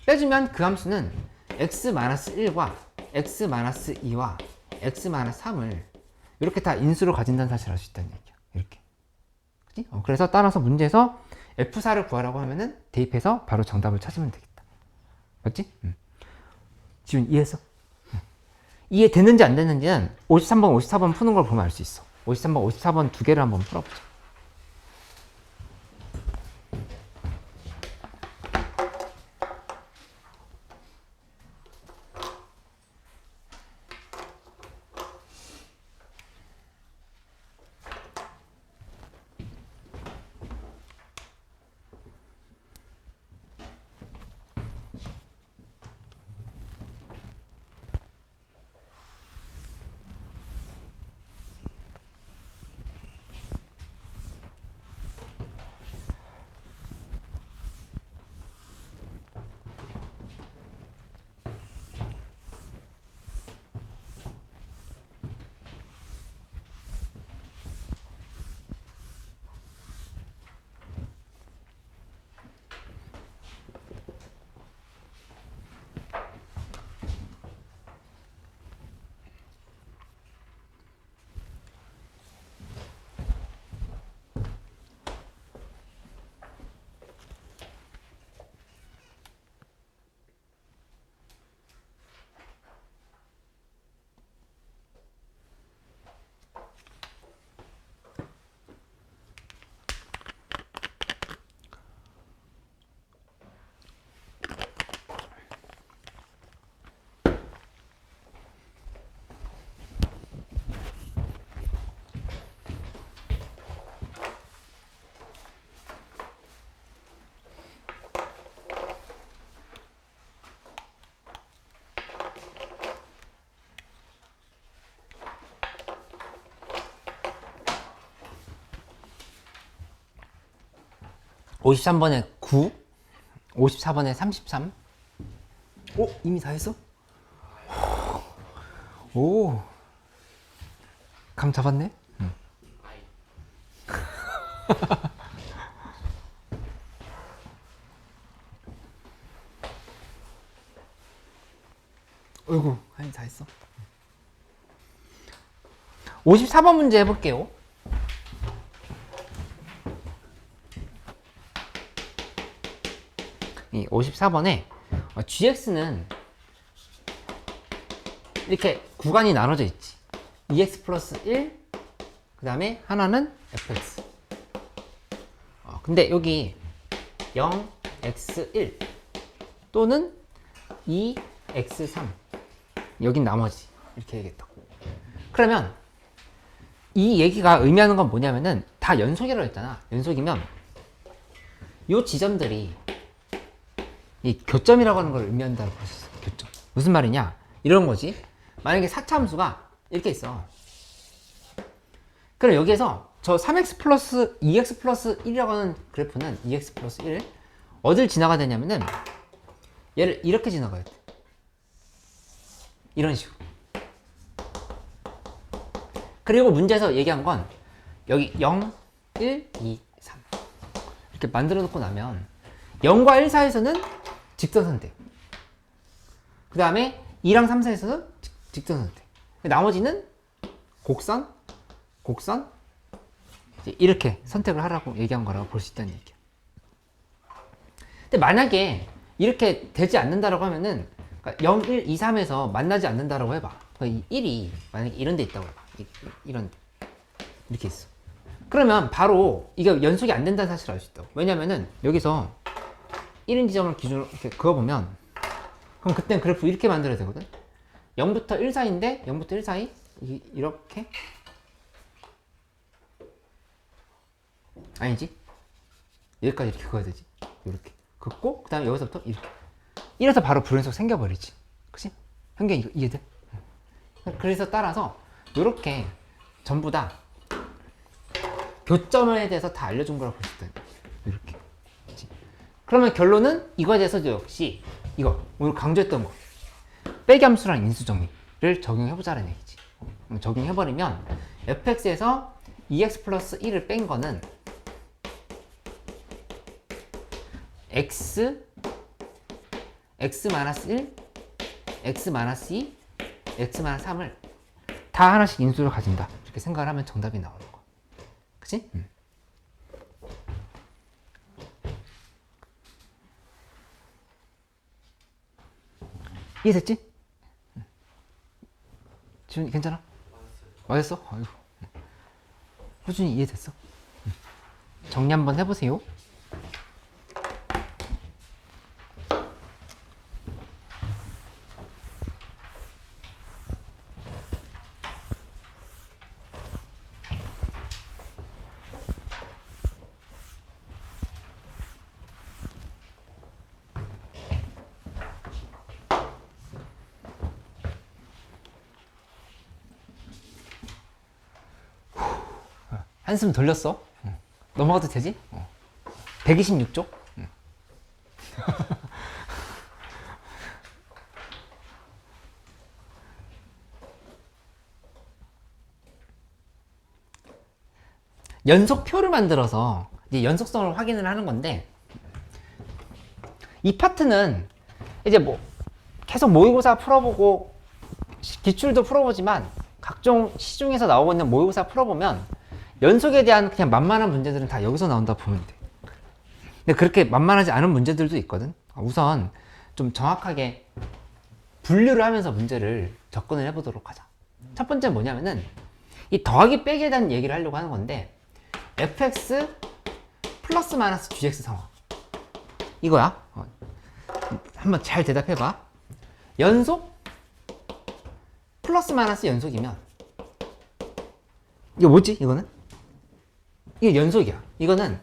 빼주면 그 함수는 x-1과 x-2와 x-3을 이렇게 다 인수로 가진다는 사실을 알 수 있다는 얘기야. 이렇게. 그치? 그래서 따라서 문제에서 f4를 구하라고 하면은 대입해서 바로 정답을 찾으면 되겠다. 맞지? 지금 이해했어? 이해됐는지 안 됐는지는 53번, 54번 푸는 걸 보면 알 수 있어. 53번, 54번 두 개를 한번 풀어보자. (53번에) 9, 54번에 33. 오, 이미 다 했어? 오, 감 잡았네? 응. 어이구, 아니 다 했어. 54번 문제 해볼게요. 이 54번에 gx는 이렇게 구간이 나눠져 있지. 2x 플러스 1, 그 다음에 하나는 fx. 근데 여기 0x1 또는 2x3 여긴 나머지 이렇게 해야겠다. 그러면 이 얘기가 의미하는 건 뭐냐면은 다 연속이라고 했잖아. 연속이면 이 지점들이 이 교점이라고 하는 걸 의미한다고 볼 수 있어. 교점. 무슨 말이냐? 이런 거지. 만약에 4차 함수가 이렇게 있어. 그럼 여기에서 저 3x 플러스 2x 플러스 1이라고 하는 그래프는 2x 플러스 1 어딜 지나가야 되냐면은 얘를 이렇게 지나가야 돼. 이런 식으로. 그리고 문제에서 얘기한 건 여기 0, 1, 2, 3 이렇게 만들어 놓고 나면 0과 1 사이에서는 직선 선택. 그 다음에 2랑 3 사이에서는 직선 선택. 나머지는 곡선, 곡선 이렇게 선택을 하라고 얘기한 거라고 볼 수 있다는 얘기야. 근데 만약에 이렇게 되지 않는다라고 하면은 그러니까 0, 1, 2, 3에서 만나지 않는다라고 해봐. 그러니까 이 1이 만약에 이런 데 있다고 해봐. 이런 데 이렇게 있어. 그러면 바로 이게 연속이 안 된다는 사실을 알 수 있다고. 왜냐면은 여기서 1인 지점을 기준으로 이렇게 그어보면 그럼 그땐 그래프 이렇게 만들어야 되거든. 0부터 1 사이인데 0부터 1 사이 이렇게 아니지? 여기까지 이렇게 그어야 되지. 이렇게 긋고 그 다음에 여기서부터 이렇게 이래서 바로 불연속 생겨버리지. 그치? 현경 이거 이해돼? 그래서 따라서 이렇게 전부 다 교점에 대해서 다 알려준 거라고 볼 수 있다. 이렇게. 그치? 그러면 결론은 이거에 대해서도 역시 이거 오늘 강조했던 거 빼기 함수랑 인수 정리를 적용해보자는 얘기지. 적용해버리면 fx에서 2x 플러스 1을 뺀 거는 x 마이너스 1 x 마이너스 2 x 마이너스 3을 다 하나씩 인수를 가진다 이렇게 생각을 하면 정답이 나오는 거. 그치? 이해됐지? 지훈이 괜찮아? 맞았어? 아이고. 호준이 이해됐어? 정리 한번 해보세요. 한숨 돌렸어? 넘어가도 되지? 126쪽? 연속표를 만들어서 이제 연속성을 확인을 하는 건데, 이 파트는 이제 뭐 계속 모의고사 풀어보고 기출도 풀어보지만 각종 시중에서 나오고 있는 모의고사 풀어보면 연속에 대한 그냥 만만한 문제들은 다 여기서 나온다 보면 돼. 근데 그렇게 만만하지 않은 문제들도 있거든. 우선 좀 정확하게 분류를 하면서 문제를 접근을 해보도록 하자. 첫 번째 뭐냐면은 이 더하기 빼기에 대한 얘기를 하려고 하는 건데, fx 플러스 마이너스 gx 상황 이거야. 한번 잘 대답해봐. 연속 플러스 마이너스 연속이면 이거 뭐지? 이거는? 이게 연속이야. 이거는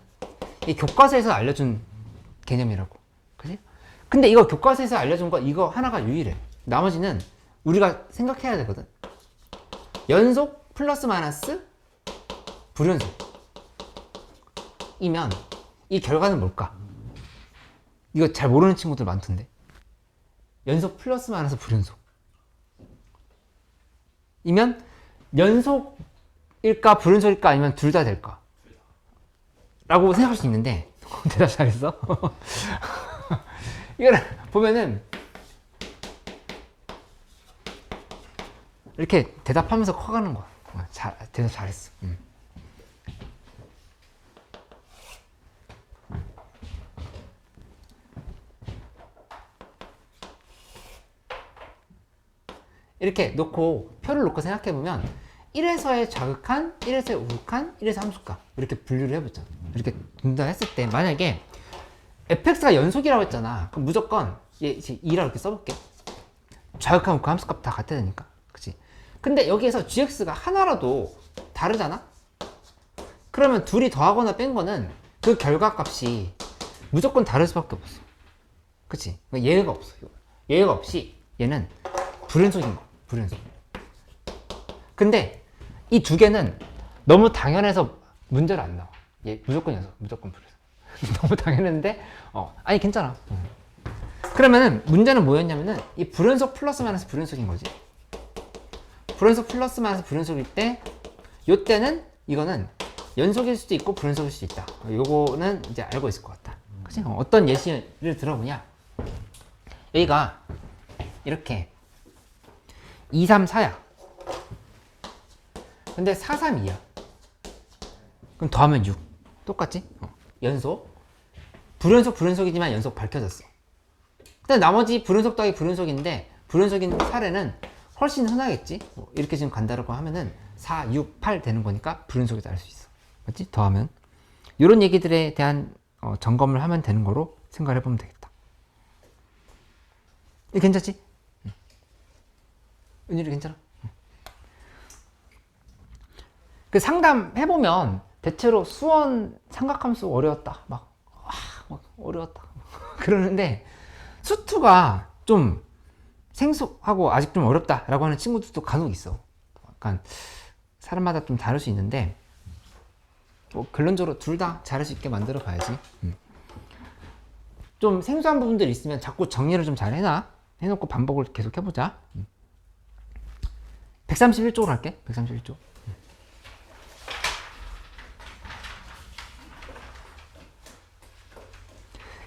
이 교과서에서 알려준 개념이라고. 그지? 근데 이거 교과서에서 알려준 거 이거 하나가 유일해. 나머지는 우리가 생각해야 되거든. 연속 플러스 마이너스 불연속이면 이 결과는 뭘까? 이거 잘 모르는 친구들 많던데. 연속 플러스 마이너스 불연속 이면 연속일까 불연속일까 아니면 둘 다 될까? 라고 생각할 수 있는데 대답 잘했어? 이거를 보면은 이렇게 대답하면서 커가는 거야. 대답 잘했어. 이렇게 놓고 표를 놓고 생각해보면 1에서의 좌극한, 1에서의 우극한, 1에서 함수값 이렇게 분류를 해보자. 이렇게 분단했을 때 만약에 fx가 연속이라고 했잖아. 그럼 무조건 2라고 이렇게 써볼게. 좌극한, 우극한 함수값 다 같아야 되니까. 그치? 근데 여기에서 gx가 하나라도 다르잖아? 그러면 둘이 더하거나 뺀 거는 그 결과값이 무조건 다를 수밖에 없어. 그치? 예외가 없어. 예외가 없이 얘는 불연속인 거. 불연속. 근데 이 두 개는 너무 당연해서 문제를 안 나와. 얘 무조건 연속, 무조건 불연속. 너무 당연했는데, 아니 괜찮아. 그러면은 문제는 뭐였냐면은 이 불연속 플러스 마이너스 불연속인 거지. 불연속 플러스 마이너스 불연속일 때, 요때는 이거는 연속일 수도 있고 불연속일 수도 있다. 요거는 이제 알고 있을 것 같다. 그치? 어떤 예시를 들어보냐? 여기가 이렇게 2, 3, 4야. 근데 4, 3, 2야. 그럼 더하면 6. 똑같지? 연속. 불연속이지만 연속 밝혀졌어. 근데 나머지 불연속 더하기 불연속인데, 불연속인 사례는 훨씬 흔하겠지? 이렇게 지금 간다라고 하면은 4, 6, 8 되는 거니까 불연속이다 알 수 있어. 맞지? 더하면. 이런 얘기들에 대한 점검을 하면 되는 거로 생각을 해보면 되겠다. 이거 괜찮지? 은율이 괜찮아? 그 상담 해보면 대체로 수원 삼각함수 어려웠다. 막 어려웠다. 그러는데 수투가 좀 생소하고 아직 좀 어렵다라고 하는 친구들도 간혹 있어. 약간 사람마다 좀 다를 수 있는데 뭐 결론적으로 둘 다 잘할 수 있게 만들어 봐야지. 좀 생소한 부분들 있으면 자꾸 정리를 좀 잘 해놓고 반복을 계속 해보자. 131쪽으로 할게. 131쪽.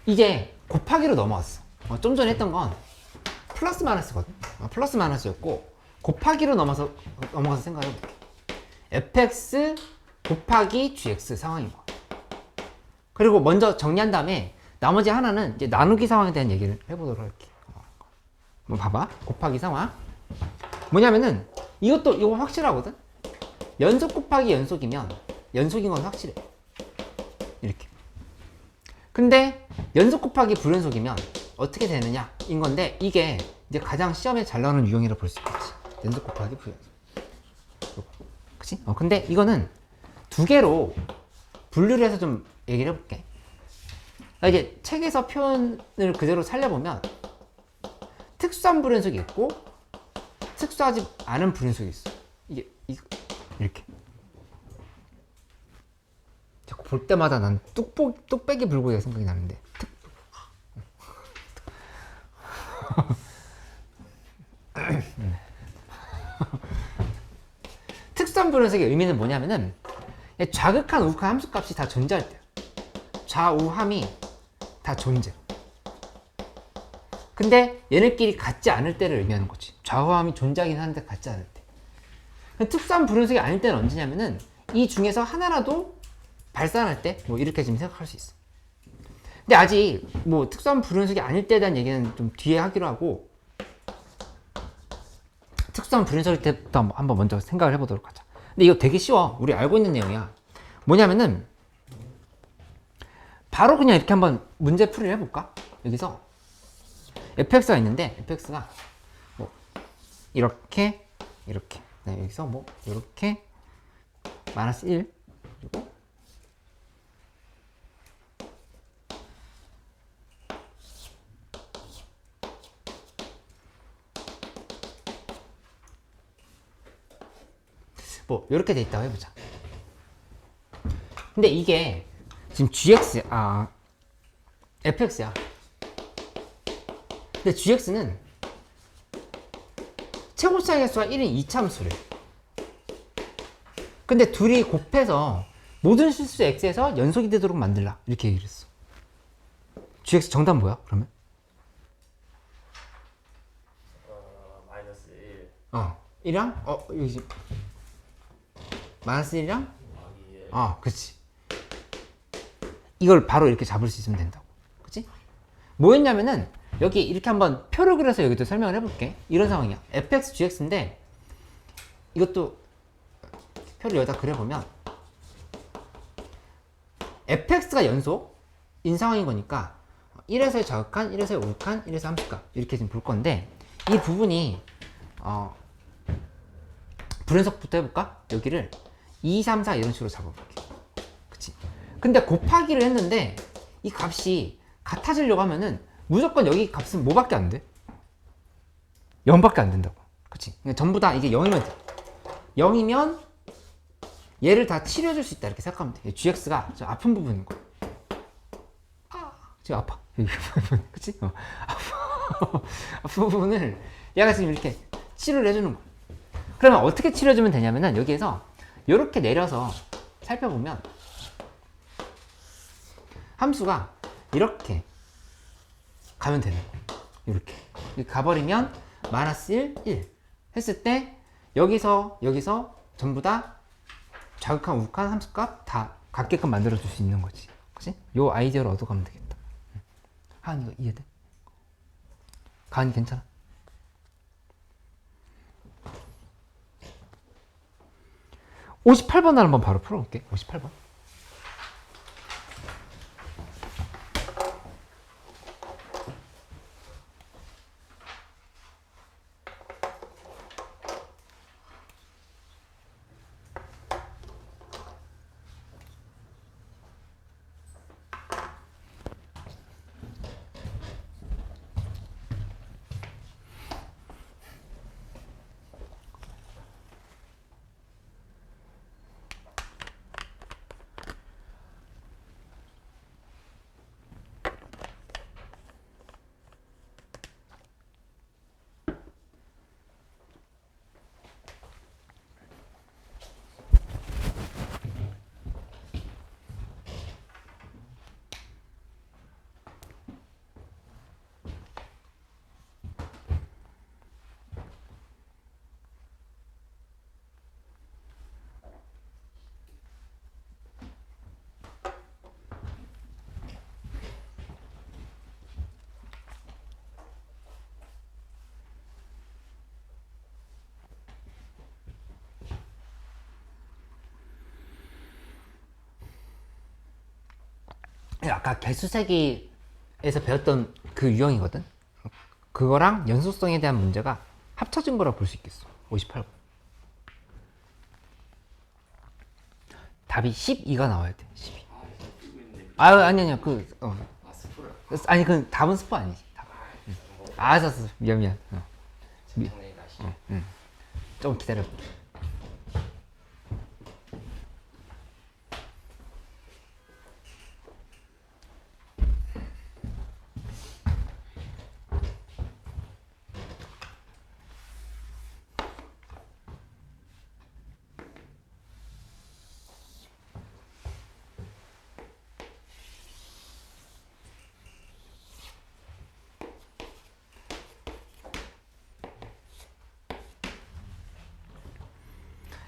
이제 곱하기로 넘어왔어. 좀 전에 했던 건 플러스 마이너스거든. 플러스 마이너스였고 곱하기로 넘어가서 생각해볼게. fx 곱하기 gx 상황인 거야. 그리고 먼저 정리한 다음에 나머지 하나는 이제 나누기 상황에 대한 얘기를 해보도록 할게. 한번 봐봐. 곱하기 상황. 뭐냐면은 이거 확실하거든. 연속 곱하기 연속이면 연속인 건 확실해. 이렇게. 근데 연속 곱하기 불연속이면 어떻게 되느냐 인 건데 이게 이제 가장 시험에 잘 나오는 유형이라 볼 수 있겠지. 연속 곱하기 불연속. 그치? 근데 이거는 두 개로 분류를 해서 좀 얘기를 해볼게. 이게 책에서 표현을 그대로 살려보면 특수한 불연속이 있고 특수하지 않은 불연속이 있어. 이게 이렇게. 자꾸 볼 때마다 난 뚝배기 불고기가 생각이 나는데. 특수한 불연속의 의미는 뭐냐면은 좌극한 우극한 함수값이 다 존재할 때야. 좌우함이 다 존재. 근데 얘네끼리 같지 않을 때를 의미하는 거지. 좌우함이 존재하긴 하는데 같지 않을 때. 특수한 불연속이 아닐 때는 언제냐면은 이 중에서 하나라도 발산할 때 뭐 이렇게 지금 생각할 수 있어. 근데 아직 뭐 특수한 불연속이 아닐 때에 대한 얘기는 좀 뒤에 하기로 하고 특수한 불연속일 때부터 한번 먼저 생각을 해보도록 하자. 근데 이거 되게 쉬워. 우리 알고 있는 내용이야. 뭐냐면은 바로 그냥 이렇게 한번 문제 풀이를 해볼까? 여기서 fx가 있는데 fx가 뭐 이렇게 네, 여기서 뭐 이렇게 마이너스 1 그리고 뭐 이렇게 돼 있다고 해보자. 근데 이게 지금 fx야. 근데 gx는 최고차의 수가 1인 이차함수래. 근데 둘이 곱해서 모든 실수 x에서 연속이 되도록 만들라 이렇게 얘기를 했어. gx 정답 뭐야 그러면? 마이너스 1 1이랑 여기 마이너스 1이랑 그치. 이걸 바로 이렇게 잡을 수 있으면 된다고. 그치? 뭐였냐면은 여기 이렇게 한번 표를 그려서 여기도 설명을 해볼게. 이런 상황이야. fx, gx인데 이것도 표를 여기다 그려보면 fx가 연속인 상황인 거니까 1에서의 좌극한, 1에서의 우극한, 1에서 함수값 이렇게 지금 볼 건데 이 부분이 불연속부터 해볼까? 여기를 2, 3, 4 이런 식으로 잡아볼게. 그치? 근데 곱하기를 했는데 이 값이 같아지려고 하면은 무조건 여기 값은 뭐밖에 안 돼? 0밖에 안 된다고. 그치? 그러니까 전부 다 이게 0이면 돼. 0이면 얘를 다 치료해줄 수 있다 이렇게 생각하면 돼. gx가 저 아픈 부분인 거야. 지금 아파. 그치? 아픈 부분을 얘가 지금 이렇게 치료를 해주는 거야. 그러면 어떻게 치료해주면 되냐면은 여기에서 이렇게 내려서 살펴보면 함수가 이렇게 가면 되는 거야. 이렇게 가버리면 마이너스 1, 1 했을 때 여기서 전부 다 좌극한 우극한 함수값 다 같게끔 만들어 줄 수 있는 거지. 그치? 요 아이디어를 얻어가면 되겠다. 하은 이거 이해돼? 가은이 괜찮아? (58번) 한번 바로 풀어볼게. 58번. 아까 개수세기에서 배웠던 그 유형이거든. 그거랑 연속성에 대한 문제가 합쳐진 거라 볼 수 있겠어. 58번. 답이 12가 나와야 돼. 12. 아니 아니 그 답은 스포 아니지. 답. 알았어. 미안. 장난이 나시죠? 좀 기다려.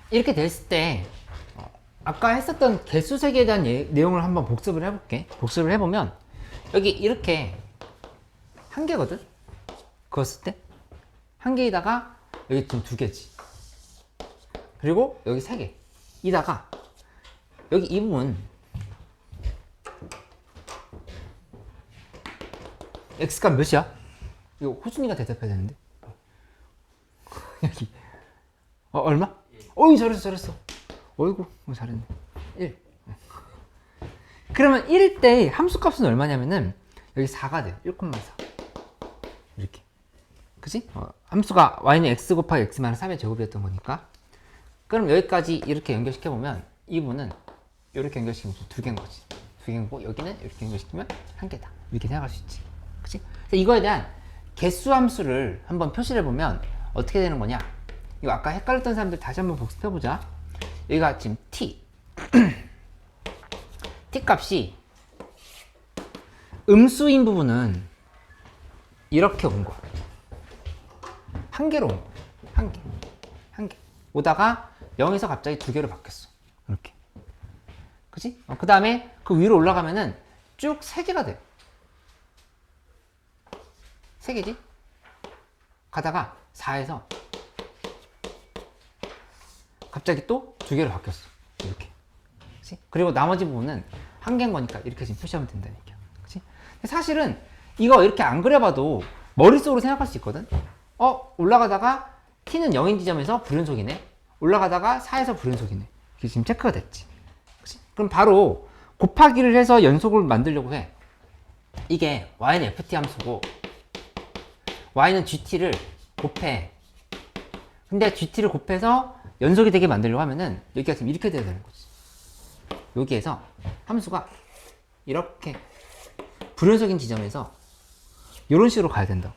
이렇게 됐을 때 아까 했었던 개수세기에 대한 내용을 한번 복습을 해볼게. 복습을 해보면 여기 이렇게 한 개거든. 그었을 때 한 개에다가 여기 지금 두 개지. 그리고 여기 세 개. 이다가 여기 이 부분 x가 몇이야? 이거 호준이가 대답해야 되는데. 여기 얼마? 어이 잘했어. 어이구 잘했네. 1. 그러면 1일 때 함수값은 얼마냐면은 여기 4가 돼. 1,4 이렇게. 그치? 함수가 y는 x 곱하기 x-3의 제곱이었던 거니까. 그럼 여기까지 이렇게 연결시켜보면 이 부분은 이렇게 연결시키면 두 개인 거지. 두 개인 거고 여기는 이렇게 연결시키면 한 개다. 이렇게 생각할 수 있지. 그치? 그래서 이거에 대한 개수 함수를 한번 표시를 해보면 어떻게 되는 거냐? 이거 아까 헷갈렸던 사람들 다시 한번 복습해보자. 여기가 지금 t t 값이 음수인 부분은 이렇게 온 거야. 한 개로 온 거야. 한 개 오다가 0에서 갑자기 두 개로 바뀌었어. 이렇게. 그치? 그 다음에 그 위로 올라가면은 쭉 세 개가 돼. 세 개지? 가다가 4에서 갑자기 또 두 개로 바뀌었어. 이렇게. 그치? 그리고 나머지 부분은 한 개인 거니까 이렇게 지금 표시하면 된다니까. 그치? 근데 사실은 이거 이렇게 안 그려봐도 머릿속으로 생각할 수 있거든? 올라가다가 t는 0인 지점에서 불연속이네. 올라가다가 4에서 불연속이네. 이게 지금 체크가 됐지. 그치? 그럼 바로 곱하기를 해서 연속을 만들려고 해. 이게 y는 ft 함수고 y는 gt를 곱해. 근데 gt를 곱해서 연속이 되게 만들려고 하면은 여기가 지금 이렇게 돼야 되는 거지. 여기에서 함수가 이렇게 불연속인 지점에서 이런 식으로 가야 된다고.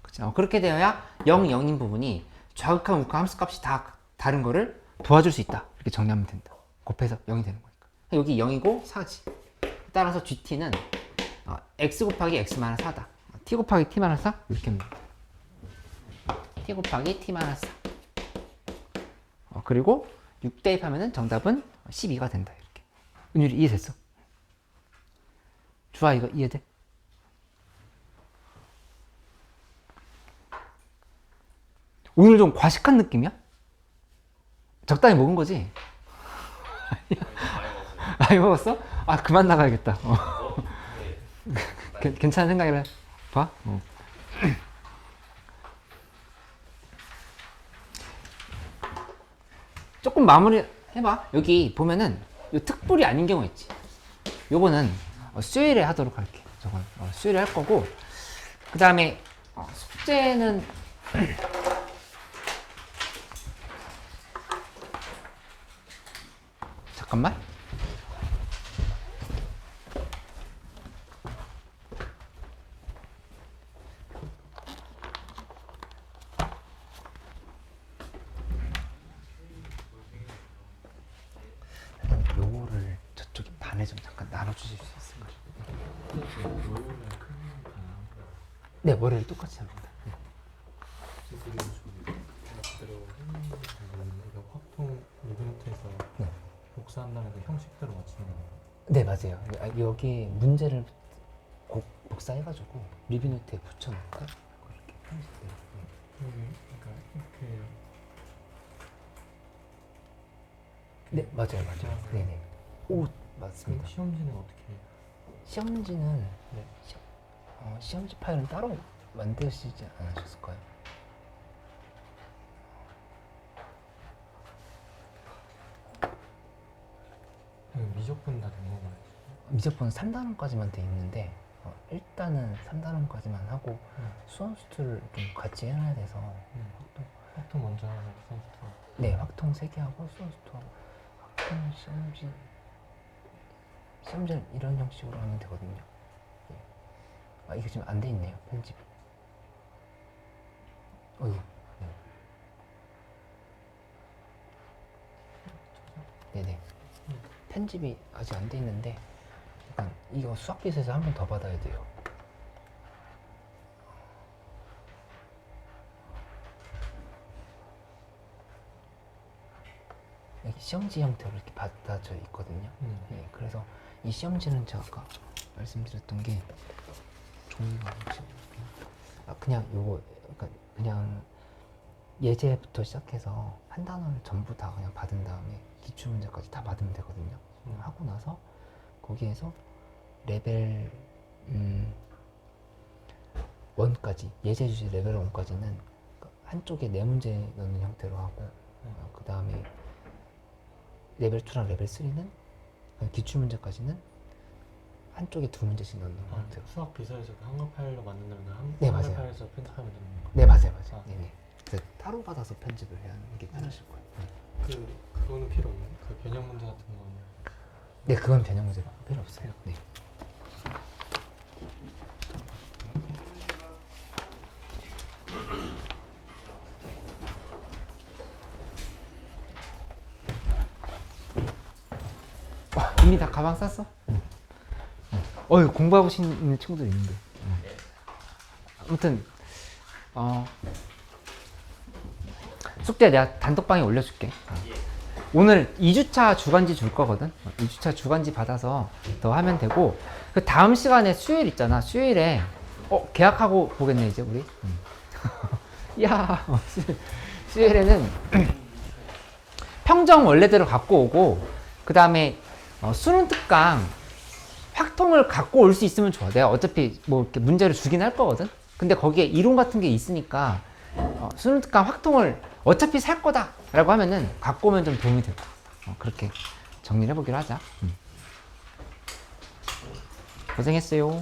그쵸? 그렇게 되어야 0, 0인 부분이 좌극한 우극한 함수값이 다 다른 거를 도와줄 수 있다. 이렇게 정리하면 된다. 곱해서 0이 되는 거니까. 여기 0이고 4지. 따라서 gt는 x 곱하기 x-4다. t 곱하기 t-4 이렇게 하면 됩니다. t 곱하기 t-4. 그리고 6 대입하면은 정답은 12가 된다. 이렇게. 은율이 이해됐어? 주아 이거 이해돼? 오늘 좀 과식한 느낌이야? 적당히 먹은 거지? 많이 먹었어? 아 그만 나가야겠다. 괜찮은 생각이라 봐. 조금 마무리 해봐. 여기 보면은 요 특불이 아닌 경우 있지. 요거는 수요일에 하도록 할게. 저건 수요일에 할 거고, 그 다음에 숙제는 잠깐만. 요거를 저쪽에 반에 좀 잠깐 나눠주실 수 있을까요? 네, 월요일 똑같이 합니다. 네. 확통 리뷰노트에서 복사한다는 그 형식대로 맞추는 거예요? 네, 맞아요. 여기 문제를 복사해가지고 리뷰노트에 붙여놓을까? 그렇게 형식대로. 그러니까 이렇게 네, 맞아요. 네네. 오, 맞습니다. 시험지는 어떻게 시험지는 네. 시험지 파일은 따로 만드시지 않으셨을까요? 미적분 다 된 건가요? 미적분은 3단원까지만 돼 있는데 일단은 3단원까지만 하고 수원수투를 좀 같이 해놔야 돼서 확통 먼저 하고 수원수투. 네, 확통 3개 하고 수원수투하고 확통 시험지는 이런 형식으로 하면 되거든요. 예. 아, 이게 지금 안 돼 있네요, 편집이. 어휴. 네. 네네. 편집이 아직 안 돼 있는데 약간 이거 수학비서에서 한 번 더 받아야 돼요. 여기 시험지 형태로 이렇게 받아져 있거든요. 예, 그래서 이 시험지는 제가 아까 말씀드렸던 게 종이가 혹시 그냥 요거 그냥 예제부터 시작해서 한 단원을 전부 다 그냥 받은 다음에 기출문제까지 다 받으면 되거든요. 하고 나서 거기에서 레벨 1까지 예제 주제 레벨 1까지는 한쪽에 4문제 넣는 형태로 하고 그 다음에 레벨 2랑 레벨 3는 기출문제까지는 한쪽에 2문제씩 넣는 형태로. 수학 비서에서 그 한글 파일로 만든다면 네, 한글 맞아요. 파일에서 편집하면 되는 건가요? 네, 맞아요. 아. 네네. 그래서 따로 받아서 편집을 해야 하는 게 편하실 거예요. 그거는 필요 없나요? 그 변형 문제 같은 거는. 네, 그건 변형 문제가 필요 없어요. 네. 이미 다 가방 쌌어? 어휴, 공부하고 있는 친구들 있는데. 아무튼 숙제 내가 단톡방에 올려줄게. 오늘 2주차 주간지 줄 거거든. 2주차 주간지 받아서 더 하면 되고, 그 다음 시간에 수요일 있잖아. 수요일에 계약하고 보겠네 이제 우리. 야, 수요일에는 평정 원래대로 갖고 오고, 그 다음에 수능 특강 확통을 갖고 올 수 있으면 좋아. 내가 어차피 뭐 이렇게 문제를 주긴 할 거거든. 근데 거기에 이론 같은 게 있으니까 수능 특강 확통을 어차피 살 거다 라고 하면은 갖고 오면 좀 도움이 될 거야. 그렇게 정리를 해보기로 하자. 고생했어요.